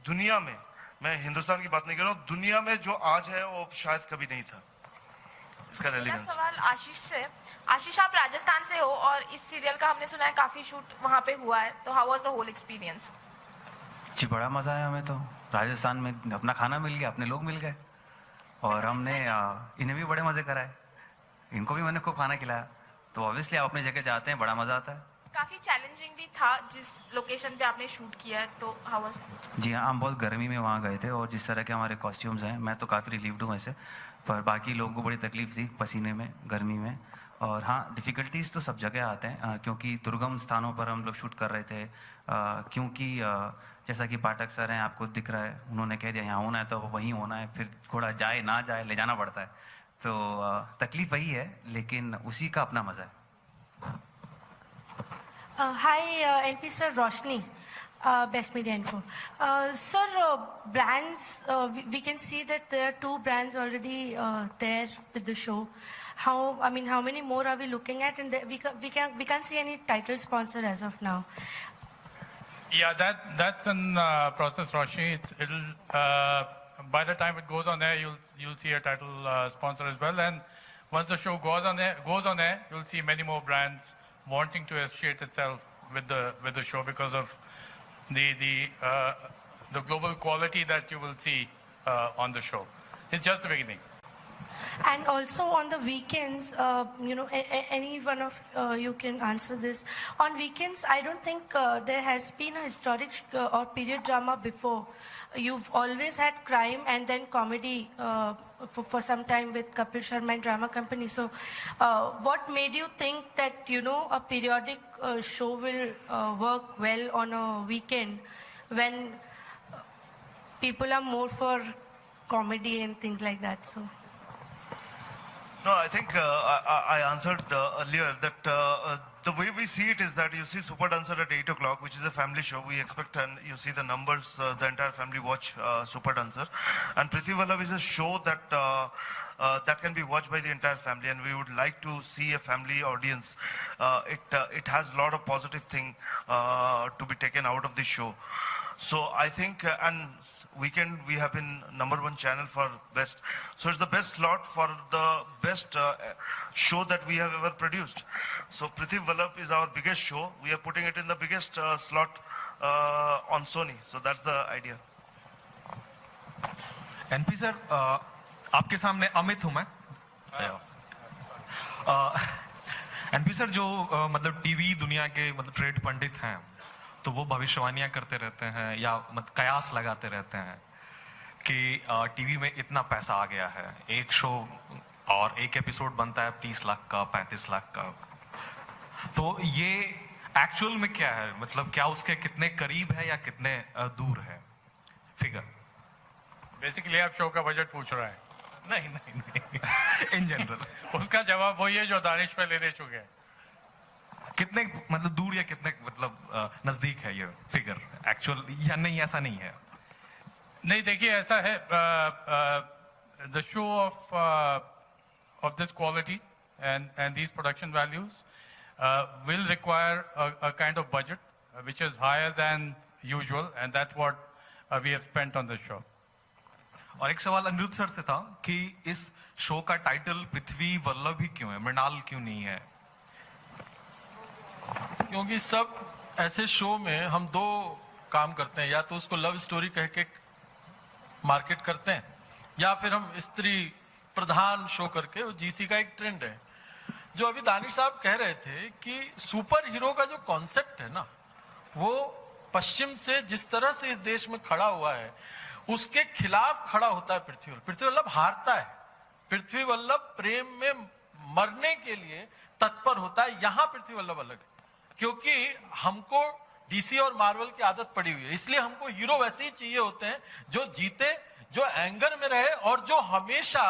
Speaker 1: दुनिया में, मैं हिंदुस्तान की बात नहीं कर रहा हूँ, दुनिया में जो आज है वो शायद कभी नहीं था, इसका रेलिवेंस।
Speaker 13: सवाल आशीष से। आशीष, आप राजस्थान से हो और इस सीरियल का हमने सुना है काफी शूट वहाँ पे हुआ है, तो how was the whole experience?
Speaker 5: जी बड़ा मज़ा आया हमें तो। राजस्थान में अपना खाना मिल गया, अपने लोग मिल गए, और हमने इन्हें भी बड़े मज़े कराए, इनको भी मैंने खूब खाना खिलाया। तो ऑब्वियसली आप अपनी जगह जाते हैं, बड़ा मज़ा आता है।
Speaker 13: काफी चैलेंजिंग भी था जिस लोकेशन पे आपने शूट किया है, तो हाउ वाज?
Speaker 5: जी हाँ, हम बहुत गर्मी में वहाँ गए थे, और जिस तरह के हमारे कॉस्ट्यूम्स हैं, मैं तो काफ़ी रिलीव्ड हूँ वैसे, पर बाकी लोगों को बड़ी तकलीफ थी पसीने में, गर्मी में। और हाँ, डिफ़िकल्टीज़ तो सब जगह आते हैं, क्योंकि दुर्गम स्थानों पर हम लोग शूट कर रहे थे। क्योंकि जैसा कि पाठक सर हैं, आपको दिख रहा है, उन्होंने कह दिया यहाँ होना है तो वहीं होना है, फिर थोड़ा जाए ना जाए ले जाना पड़ता है। तो तकलीफ वही है, लेकिन उसी का अपना मज़ा है।
Speaker 14: Hi, LP sir, Roshni, Best Media Info. Sir, brands, we can see that there are 2 brands already there with the show. How many more are we looking at? And we can't see any title sponsor as of now.
Speaker 8: Yeah, that's in process, Roshni. It'll by the time it goes on air, you'll see a title sponsor as well. And once the show goes on air, you'll see many more brands wanting to associate itself with the show because of the global quality that you will see on the show. It's just the beginning.
Speaker 14: And also on the weekends, any one of you can answer this. On weekends, I don't think there has been a historic or period drama before. You've always had crime and then comedy for some time with Kapil Sharma and Drama Company. So what made you think that, a periodic show will work well on a weekend when people are more for comedy and things like that? So.
Speaker 1: No, I think I answered earlier that the way we see it is that you see Super Dancer at 8 o'clock, which is a family show. We expect, and you see the numbers, the entire family watch Super Dancer. And Prithvi Vallabh is a show that that can be watched by the entire family, and we would like to see a family audience. It has a lot of positive thing to be taken out of this show. So I think, and weekend we have been #1 channel for best. So it's the best slot for the best show that we have ever produced. So Prithvi Vallabh is our biggest show. We are putting it in the biggest slot on Sony. So that's the idea.
Speaker 15: NP sir, आपके सामने अमित हूं मैं। NP sir, जो मतलब TV दुनिया के मतलब trade पंडित हैं, तो वो भविष्यवाणियां करते रहते हैं या मतलब कयास लगाते रहते हैं कि टीवी में इतना पैसा आ गया है, एक शो और एक एपिसोड बनता है 30 लाख का, 35 लाख का। तो ये एक्चुअल में क्या है, मतलब क्या उसके कितने करीब है या कितने दूर है फिगर?
Speaker 8: बेसिकली आप शो का बजट पूछ रहे हैं?
Speaker 15: नहीं, इन जनरल
Speaker 8: उसका जवाब वही है जो दानिश पहले दे चुके हैं।
Speaker 15: कितने मतलब दूर या कितने मतलब नजदीक है ये फिगर एक्चुअल, या नहीं ऐसा नहीं है?
Speaker 8: नहीं, देखिए ऐसा है, the show off this quality and these production values will require a kind of budget which is higher than usual, and that's what we have spent on the show.
Speaker 15: और एक सवाल अनिरुद्ध सर से था कि इस शो का title पृथ्वी वल्लभ ही क्यों है, मृणाल क्यों नहीं है?
Speaker 3: क्योंकि सब ऐसे शो में हम दो काम करते हैं, या तो उसको लव स्टोरी कह के मार्केट करते हैं, या फिर हम स्त्री प्रधान शो करके, वो जीसी का एक ट्रेंड है। जो अभी दानिश साहब कह रहे थे कि सुपर हीरो का जो कॉन्सेप्ट है ना, वो पश्चिम से जिस तरह से इस देश में खड़ा हुआ है उसके खिलाफ खड़ा होता है पृथ्वी वल्लभ। पृथ्वी वल्लभ हारता है, पृथ्वी वल्लभ प्रेम में मरने के लिए तत्पर होता है। यहां पृथ्वी वल्लभ अलग है, क्योंकि हमको डीसी और मार्वल की आदत पड़ी हुई है, इसलिए हमको हीरो वैसे ही चाहिए होते हैं जो जीते, जो एंगर में रहे, और जो हमेशा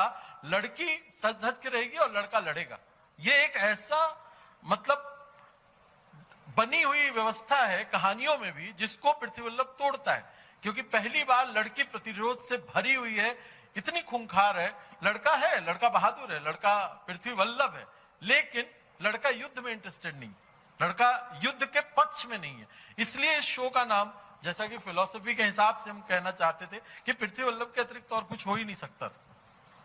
Speaker 3: लड़की सज धज के रहेगी और लड़का लड़ेगा। ये एक ऐसा मतलब बनी हुई व्यवस्था है कहानियों में भी, जिसको पृथ्वी वल्लभ तोड़ता है। क्योंकि पहली बार लड़की प्रतिरोध से भरी हुई है, इतनी खूंखार है। लड़का है, लड़का बहादुर है, लड़का पृथ्वी वल्लभ है, लेकिन लड़का युद्ध में इंटरेस्टेड नहीं, लड़का युद्ध के पक्ष में नहीं है। इसलिए इस शो का नाम, जैसा कि फिलॉसफी के हिसाब से हम कहना चाहते थे कि पृथ्वी वल्लभ के अतिरिक्त और कुछ हो ही नहीं सकता था।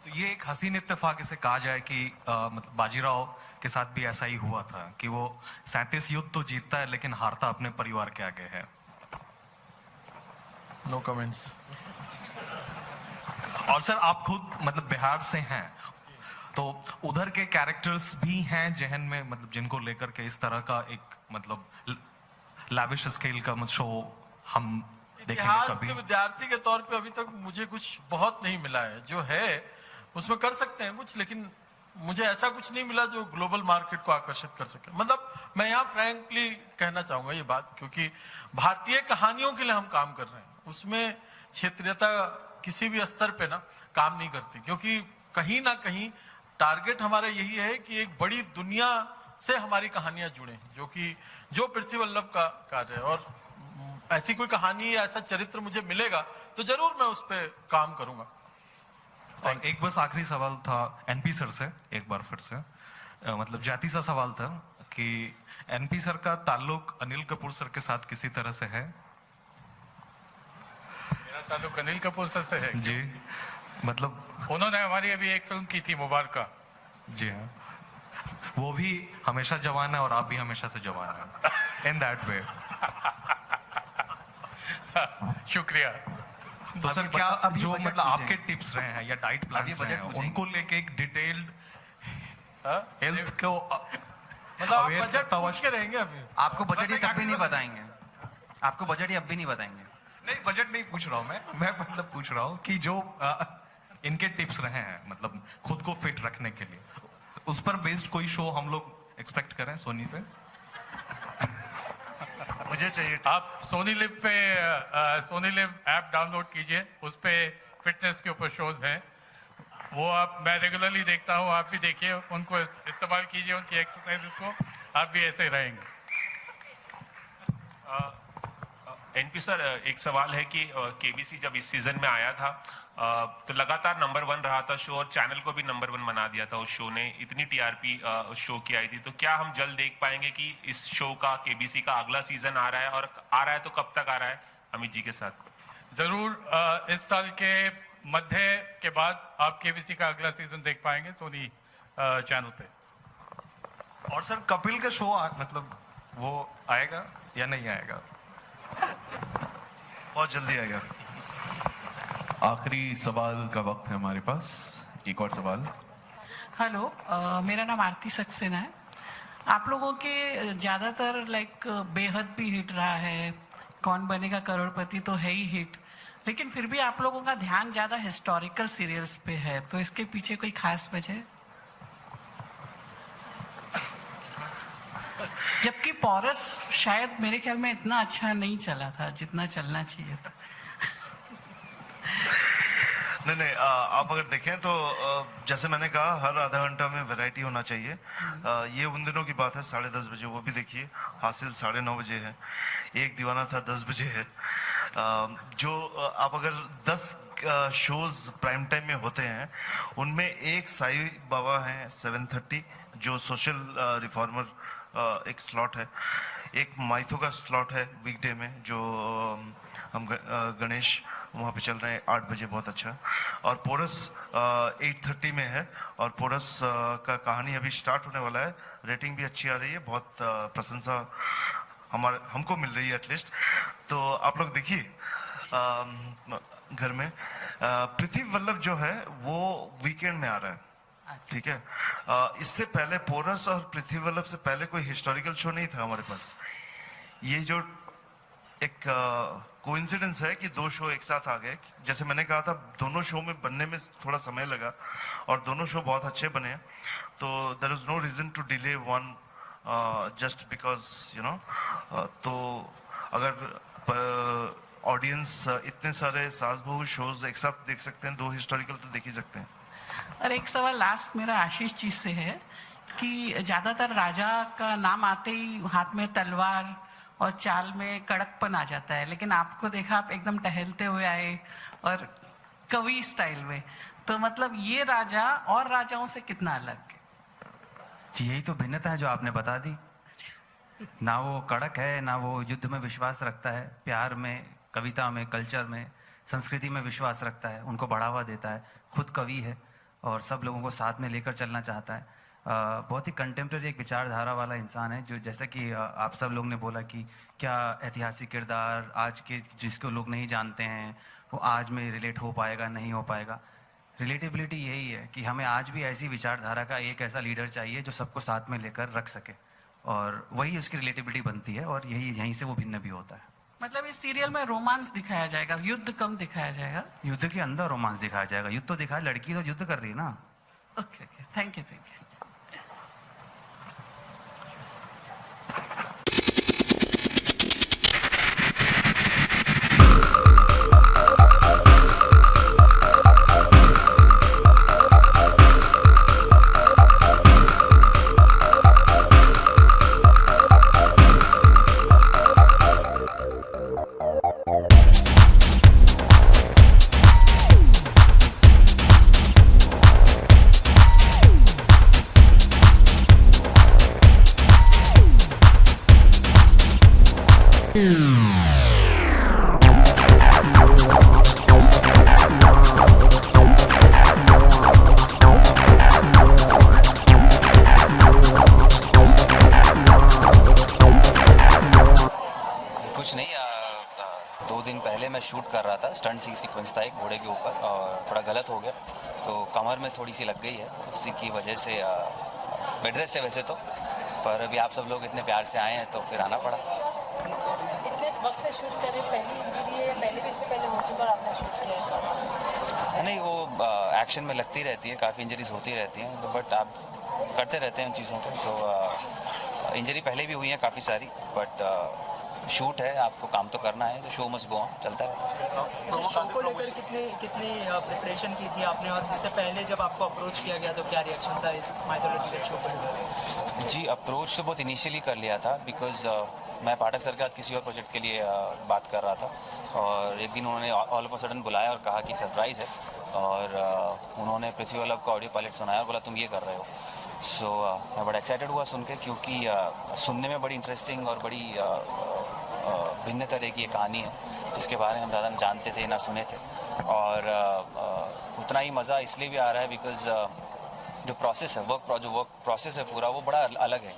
Speaker 15: तो ये एक हसीन इत्तेफाक इसे कहा जाए कि मतलब बाजीराव के साथ भी ऐसा ही हुआ था कि वो 37 युद्ध तो जीतता है लेकिन हारता अपने परिवार के आगे है।
Speaker 3: No comments.
Speaker 15: और सर आप खुद मतलब बिहार से हैं, तो उधर के कैरेक्टर्स भी हैं जहन में, मतलब जिनको लेकर के इस तरह का एक मतलब लैविश स्केल का शो हम देखेंगे
Speaker 3: इतिहास
Speaker 15: कभी?
Speaker 3: के विद्यार्थी के तौर पे अभी तक मुझे कुछ बहुत नहीं मिला है। जो है उसमें कर सकते हैं कुछ, लेकिन मुझे ऐसा कुछ नहीं मिला जो ग्लोबल मार्केट को आकर्षित कर सके। मतलब मैं यहाँ फ्रैंकली कहना चाहूंगा ये बात, क्योंकि भारतीय कहानियों के लिए हम काम कर रहे हैं, उसमें क्षेत्रीयता किसी भी स्तर पे ना काम नहीं करती, क्योंकि कहीं ना कहीं टारगेट हमारा यही है कि एक बड़ी दुनिया से हमारी कहानियां जुड़े, जो पृथ्वी वल्लभ का कार्य है। और ऐसी कोई कहानी या ऐसा चरित्र मुझे मिलेगा तो जरूर मैं उस पर काम करूंगा।
Speaker 15: और एक बस आखिरी सवाल था एनपी सर से, एक बार फिर से मतलब जाति सा सवाल था कि एनपी सर का ताल्लुक अनिल कपूर सर के साथ किसी तरह से है?
Speaker 8: मेरा ताल्लुक अनिल कपूर सर से है
Speaker 15: जी, मतलब
Speaker 8: उन्होंने हमारी अभी एक फिल्म की थी मुबारका।
Speaker 15: जी हाँ, वो भी हमेशा जवान है और आप भी हमेशा से जवान है इन दैट वे।
Speaker 8: शुक्रिया।
Speaker 15: तो सर क्या जो मतलब आपके टिप्स रहे हैं या डाइट प्लान रहे हैं, उनको लेके एक डिटेल्ड हेल्थ को
Speaker 3: मतलब आप बजट पूछ के रहेंगे अभी?
Speaker 5: आपको बजट ही तब भी नहीं बताएंगे, आपको बजट ही अब भी नहीं बताएंगे।
Speaker 15: नहीं बजट नहीं पूछ रहा हूँ मैं मतलब पूछ रहा हूँ कि जो इनके टिप्स रहे हैं मतलब खुद को फिट रखने के लिए, उस पर बेस्ड कोई शो हम लोग एक्सपेक्ट करें सोनी पे?
Speaker 8: मुझे चाहिए। आप सोनी लिव पे सोनी लिव ऐप डाउनलोड कीजिए, उस पे फिटनेस के ऊपर शोज हैं, वो आप मैं रेगुलरली देखता हूँ, आप भी देखिए, उनको इस्तेमाल कीजिए, उनकी एक्सरसाइजेस को, आप भी ऐसे ही रहेंगे।
Speaker 6: एनपी सर एक सवाल है कि केबीसी जब इस सीजन में आया था तो लगातार नंबर 1 रहा था शो, और चैनल को भी नंबर 1 बना दिया था उस शो ने, इतनी टीआरपी उस शो की आई थी। तो क्या हम जल्द देख पाएंगे कि इस शो का केबीसी का अगला सीजन आ रहा है, और आ रहा है तो कब तक आ रहा है अमित जी के साथ?
Speaker 8: जरूर इस साल के मध्य के बाद आप केबीसी का अगला सीजन देख पाएंगे सोनी चैनल पे।
Speaker 15: और सर कपिल का शो मतलब वो आएगा या नहीं आएगा?
Speaker 1: बहुत जल्दी आएगा।
Speaker 4: आखिरी सवाल का वक्त है हमारे पास, एक और सवाल।
Speaker 16: हेलो, मेरा नाम आरती सक्सेना है। आप लोगों के ज़्यादातर लाइक बेहद भी हिट रहा है, कौन बनेगा करोड़पति तो है ही हिट, लेकिन फिर भी आप लोगों का ध्यान ज़्यादा हिस्टोरिकल सीरियल्स पे है, तो इसके पीछे कोई खास वजह? जबकि पॉरस शायद मेरे ख्याल में इतना अच्छा नहीं चला था जितना चलना चाहिए था।
Speaker 1: नहीं, आप अगर देखें तो जैसे मैंने कहा हर आधा घंटा में वैरायटी होना चाहिए। ये उन दिनों की बात है, 10:30 बजे, वो भी देखिए हासिल 9:30 बजे है, एक दीवाना था 10 बजे है। जो आप अगर 10 शोज प्राइम टाइम में होते हैं, उनमें एक साई बाबा हैं 7:30 जो सोशल रिफॉर्मर एक स्लॉट है, एक माइथो का स्लॉट है वीकडे में जो हम गणेश वहाँ पे चल रहे हैं 8 बजे, बहुत अच्छा। और पोरस 8:30 में है और पोरस का कहानी अभी स्टार्ट होने वाला है, रेटिंग भी अच्छी आ रही है, बहुत प्रशंसा हमको मिल रही है एटलीस्ट। तो आप लोग देखिए घर में पृथ्वी वल्लभ जो है वो वीकेंड में आ रहा है, ठीक है। इससे पहले पोरस और पृथ्वी वल्लभ से पहले कोई हिस्टोरिकल शो नहीं था हमारे पास। ये जो एक कोइंसिडेंस है कि 2 शो एक साथ आ गए। जैसे मैंने कहा था, दोनों शो में बनने में थोड़ा समय लगा और दोनों शो बहुत अच्छे बने, तो there is no reason to delay one just because you know. तो अगर ऑडियंस इतने सारे सास बहू शोज एक साथ देख सकते हैं, 2 हिस्टोरिकल तो देख ही सकते हैं।
Speaker 16: और एक सवाल लास्ट मेरा आशीष जी से है कि ज्यादातर राजा का नाम आते ही हाथ में तलवार और चाल में कड़कपन आ जाता है, लेकिन आपको देखा आप एकदम टहलते हुए आए और कवि स्टाइल में, तो मतलब ये राजा और राजाओं से कितना अलग है?
Speaker 5: जी यही तो भिन्नता है जो आपने बता दी। ना वो कड़क है, ना वो युद्ध में विश्वास रखता है, प्यार में, कविता में, कल्चर में, संस्कृति में विश्वास रखता है, उनको बढ़ावा देता है, खुद कवि है और सब लोगों को साथ में लेकर चलना चाहता है। बहुत ही कंटेम्प्रेरी एक विचारधारा वाला इंसान है, जो जैसा कि आप सब लोग ने बोला कि क्या ऐतिहासिक किरदार आज के जिसको लोग नहीं जानते हैं वो आज में रिलेट हो पाएगा, नहीं हो पाएगा। रिलेटेबिलिटी यही है कि हमें आज भी ऐसी विचारधारा का एक ऐसा लीडर चाहिए जो सबको साथ में लेकर रख सके, और वही उसकी रिलेटेबिलिटी बनती है और यहीं से वो भिन्न भी होता है।
Speaker 16: मतलब इस सीरियल में रोमांस दिखाया जाएगा, युद्ध कम दिखाया जाएगा?
Speaker 5: युद्ध के अंदर रोमांस दिखाया जाएगा। युद्ध तो दिखाया, लड़की तो युद्ध कर रही है ना।
Speaker 16: Okay, thank you.
Speaker 17: शूट कर रहा था, स्टंट सीक्वेंस था एक घोड़े के ऊपर और थोड़ा गलत हो गया तो कमर में थोड़ी सी लग गई है, उसी की वजह से बेड रेस्ट है वैसे तो, पर अभी आप सब लोग इतने प्यार से आए हैं तो फिर आना पड़ा।
Speaker 18: इतने वक्त से शूट कर रहे, पहली इंजरी है या पहले भी इससे पहले हो चुका और आपने शूट किया?
Speaker 17: नहीं, वो एक्शन में लगती रहती है, काफ़ी इंजरीज होती रहती हैं, तो बट आप करते रहते हैं उन चीज़ों को। तो इंजरी पहले भी हुई हैं काफ़ी सारी, बट शूट है, आपको काम तो करना है, तो शो मस्ट गो ऑन, चलता है।
Speaker 19: शो को लेकर कितनी प्रिपरेशन की थी आपने, और इससे पहले जब आपको अप्रोच किया गया तो क्या रिएक्शन था इस माइथोलॉजिकल शो को लेकर?
Speaker 17: जी, अप्रोच तो बहुत इनिशियली कर लिया था, बिकॉज मैं पाठक सर के साथ किसी और प्रोजेक्ट के लिए बात कर रहा था और एक दिन उन्होंने ऑल ऑफ अ सडन बुलाया और कहा कि सरप्राइज़ है, और उन्होंने पृथ्वी वल्लभ का ऑडियो पायलट सुनाया और बोला तुम ये कर रहे हो। सो मैं बड़ा एक्साइटेड हुआ सुन के, क्योंकि सुनने में बड़ी इंटरेस्टिंग और बड़ी भिन्न तरह की कहानी है जिसके बारे में हम ज़्यादा जानते थे ना सुने थे, और उतना ही मज़ा इसलिए भी आ रहा है बिकॉज जो प्रोसेस है, वर्क प्रोसेस है पूरा, वो बड़ा अलग है।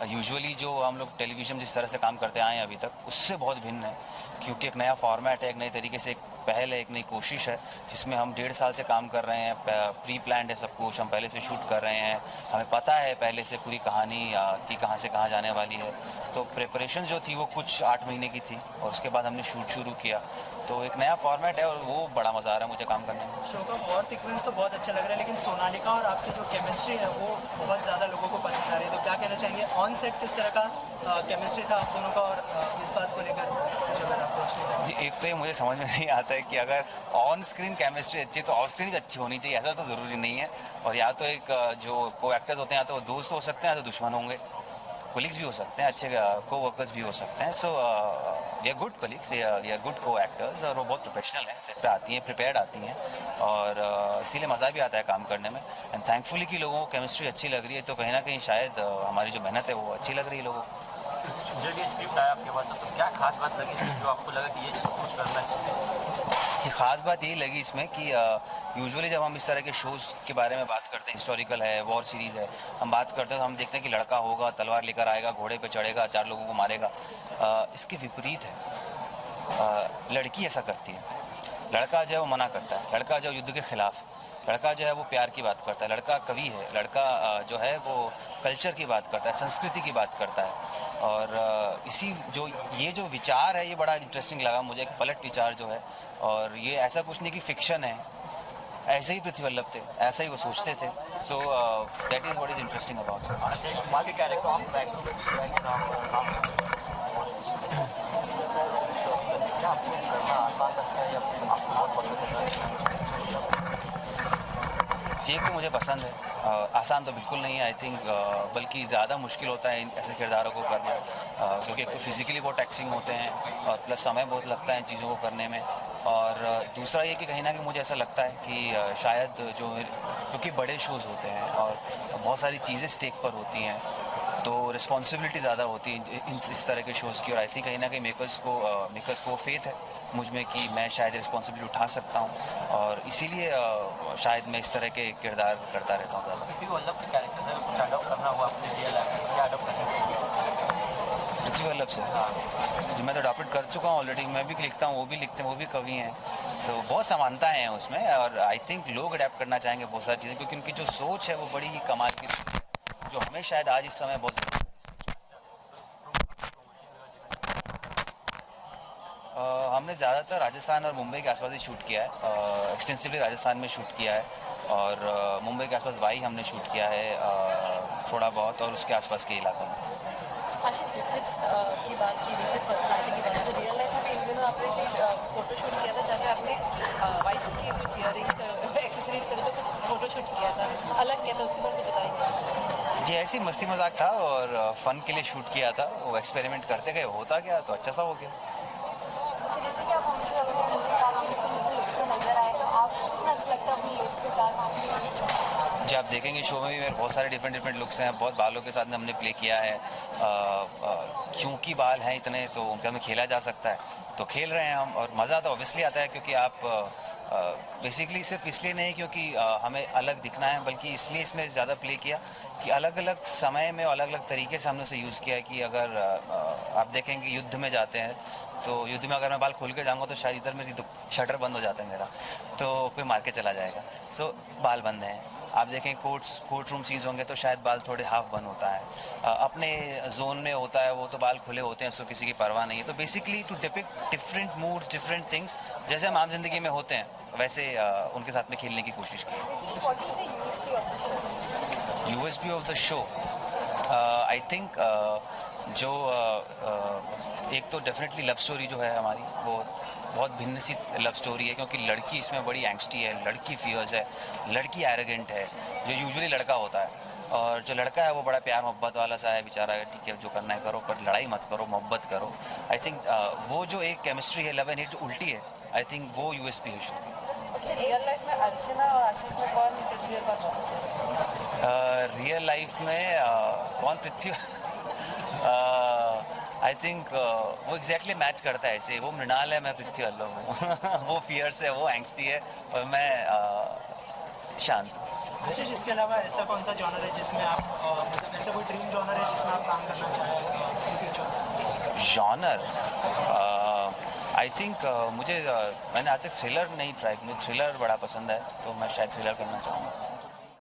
Speaker 17: यूजुअली जो हम लोग टेलीविज़न जिस तरह से काम करते आए हैं अभी तक, उससे बहुत भिन्न है, क्योंकि एक नया फॉर्मेट है, एक नई तरीके से एक पहल है, एक नई कोशिश है, जिसमें हम 1.5 साल से काम कर रहे हैं, प्री प्लान्ड है सब कुछ, हम पहले से शूट कर रहे हैं, हमें पता है पहले से पूरी कहानी कि कहाँ से कहाँ जाने वाली है। तो प्रिपरेशन जो थी वो कुछ 8 महीने की थी और उसके बाद हमने शूट शुरू किया, तो एक नया फॉर्मेट है और वो बड़ा मज़ा आ रहा है मुझे काम करने में।
Speaker 19: शो का वॉर सीक्वेंस तो बहुत अच्छा लग रहा है, लेकिन सोनालिका और आपकी जो केमिस्ट्री है वो बहुत ज़्यादा लोगों को पसंद आ रही है, तो क्या कहना चाहेंगे ऑन सेट किस तरह का केमिस्ट्री था आप दोनों का, और इस बात को लेकर कुछ अगर अप्रोच नहीं?
Speaker 17: जी, एक तो ये मुझे समझ में नहीं आता है कि अगर ऑन स्क्रीन केमिस्ट्री अच्छी है तो ऑफ स्क्रीन भी अच्छी होनी चाहिए, ऐसा तो ज़रूरी नहीं है। और या तो एक जो को एक्टर्स होते हैं या तो वो दोस्त हो सकते हैं या तो दुश्मन होंगे, कोलिग्स भी हो सकते हैं, अच्छे को वर्कर्स भी हो सकते हैं. So we are good colleagues, we are good co actors, और वो बहुत प्रोफेशनल हैं, सेट पे आती हैं, प्रिपेयर्ड आती हैं, और इसीलिए मज़ा भी आता है काम करने में. एंड थैंकफुली कि लोगों को केमिस्ट्री अच्छी लग रही है, तो कहीं ना कहीं शायद हमारी जो मेहनत है वो अच्छी लग रही है लोगों को.
Speaker 11: जब ये स्क्रिप्ट आया आपके पास तो क्या खास बात लगी इसमें जो आपको लगा कि ये कुछ करना चाहिए?
Speaker 17: कि ख़ास बात यही लगी इसमें कि यूजुअली जब हम इस तरह के शोज़ के बारे में बात करते हैं, हिस्टोरिकल है, वॉर सीरीज़ है, हम बात करते हैं तो हम देखते हैं कि लड़का होगा, तलवार लेकर आएगा, घोड़े पे चढ़ेगा, 4 लोगों को मारेगा. इसके विपरीत है, लड़की ऐसा करती है. लड़का जो है वो मना करता है, लड़का जो युद्ध के खिलाफ, लड़का जो है वो प्यार की बात करता है, लड़का कवि है, लड़का जो है वो कल्चर की बात करता है, संस्कृति की बात करता है. और ये जो विचार है ये बड़ा इंटरेस्टिंग लगा मुझे, एक पलट विचार जो है. और ये ऐसा कुछ नहीं कि फिक्शन है, ऐसे ही पृथ्वी वल्लभ थे, ऐसा ही वो सोचते थे. So that is what is interesting about ये तो मुझे पसंद है. आसान तो बिल्कुल नहीं है, आई थिंक, बल्कि ज़्यादा मुश्किल होता है ऐसे किरदारों को करना, क्योंकि एक तो फिजिकली बहुत टैक्सिंग होते हैं, और प्लस समय बहुत लगता है इन चीज़ों को करने में. और दूसरा ये कि कहीं ना कहीं मुझे ऐसा लगता है कि शायद क्योंकि बड़े शोज़ होते हैं और बहुत सारी चीज़ें स्टेक पर होती हैं, तो रिस्पॉन्सिबिलिटी ज़्यादा होती है इस तरह के शोज़ की. और आई थिंक कहीं ना कहीं मेकर्स को फेथ है मुझ में कि मैं शायद रिस्पॉन्सिबिलिटी उठा सकता हूँ, और इसीलिए शायद मैं इस तरह के किरदार करता रहता हूँ ज़्यादा.
Speaker 11: पृथ्वी वल्लभ के कैरेक्टर से कुछ अडॉप्ट करना हुआ अपने रियल लाइफ में, क्या अडॉप्ट करना?
Speaker 17: पृथ्वी वल्लभ से जो मैं तो अडॉप्ट कर चुका हूँ ऑलरेडी. मैं भी लिखता हूँ, वो भी लिखते हैं, वो भी कवि हैं, तो बहुत समानताएं हैं उसमें. और आई थिंक लोग अडैप्ट करना चाहेंगे बहुत सारी चीज़ें, क्योंकि उनकी जो सोच है वो बड़ी ही कमाल की सोच है, जो हमें शायद आज इस समय बहुत ज़रूरत है. हमने ज़्यादातर राजस्थान और मुंबई के आसपास ही शूट किया है. एक्सटेंसिवली राजस्थान में शूट किया है, और मुंबई के आसपास वाई हमने शूट किया है थोड़ा बहुत, और उसके आसपास के इलाकों में.
Speaker 18: आशीष, की बात की, पर्सनालिटी की बात, तो रियल लाइफ में इन दिनों आपने कुछ फोटो शूट किया था जहाँ पे आपने वाइफ की कुछ इयरिंग्स एक्सेसरीज करके कुछ फोटो शूट किया था, अलग किया था, उसके बारे में बताएंगे?
Speaker 17: ये ऐसी मस्ती मजाक था और फन के लिए शूट किया था. वो एक्सपेरिमेंट करते गए, होता गया तो अच्छा सा हो गया.
Speaker 20: जैसे कि आप हमसे काफ़ी डिफरेंट लुक्स में नजर आए, तो आपको कितना अच्छा लगता है अपने लुक्स के साथ?
Speaker 17: जी, आप देखेंगे शो में भी मेरे बहुत सारे डिफरेंट लुक्स हैं. बहुत बालों के साथ हमने प्ले किया है, क्योंकि बाल हैं इतने तो उनके हमें खेला जा सकता है, तो खेल रहे हैं हम. और मज़ा तो ऑब्वियसली आता है, क्योंकि आप बेसिकली सिर्फ इसलिए नहीं क्योंकि हमें अलग दिखना है, बल्कि इसलिए इसमें ज़्यादा प्ले किया कि अलग अलग समय में अलग अलग तरीके से हमने उसे यूज़ किया है. कि अगर आप देखेंगे युद्ध में जाते हैं, तो युद्ध में अगर मैं बाल खोल के जाऊँगा तो शायद इधर मेरी शटर बंद हो जाता है मेरा, तो कोई मार के चला जाएगा. सो बाल बंद हैं. आप देखें कोर्ट रूम सीन्स होंगे तो शायद बाल थोड़े हाफ बंद होता है. अपने जोन में होता है वो तो बाल खुले होते हैं, उसको किसी की परवाह नहीं है. तो basically to depict different moods, different things, जैसे हम आम जिंदगी में होते हैं वैसे उनके साथ में खेलने की कोशिश की. USP of the show, I think जो एक तो डेफिनेटली लव स्टोरी जो है हमारी, वो बहुत भिन्न सी लव स्टोरी है, क्योंकि लड़की इसमें बड़ी एंग्स्टी है, लड़की फियर्स है, लड़की एरोगेंट है, जो यूजुअली लड़का होता है. और जो लड़का है वो बड़ा प्यार मोहब्बत वाला सा है, बेचारा है, ठीक है जो करना है करो, पर लड़ाई मत करो, मोहब्बत करो. आई थिंक वो जो एक केमिस्ट्री है, लव एंड हेट उल्टी है, आई थिंक वो यूएसपी है शो.
Speaker 18: रियल लाइफ में अर्चना और आशीष में कौन पृथ्वी और कौन?
Speaker 17: रियल लाइफ में कौन पृथ्वी? आई थिंक वो एग्जैक्टली मैच करता है ऐसे. वो मृणाल है, मैं पृथ्वी वल्लभ हूँ. वो फियर्स है, वो एंग्स्टी है, और मैं शांत.
Speaker 19: आशीष, इसके अलावा ऐसा कौन सा जॉनर है जिसमें आप मतलब ऐसा कोई ड्रीम जॉनर है जिसमें आप काम करना चाहें in future?
Speaker 17: Genre I think मैंने आज तक थ्रिलर नहीं ट्राई किया. थ्रिलर बड़ा पसंद है, तो मैं शायद थ्रिलर करना चाहूँगा.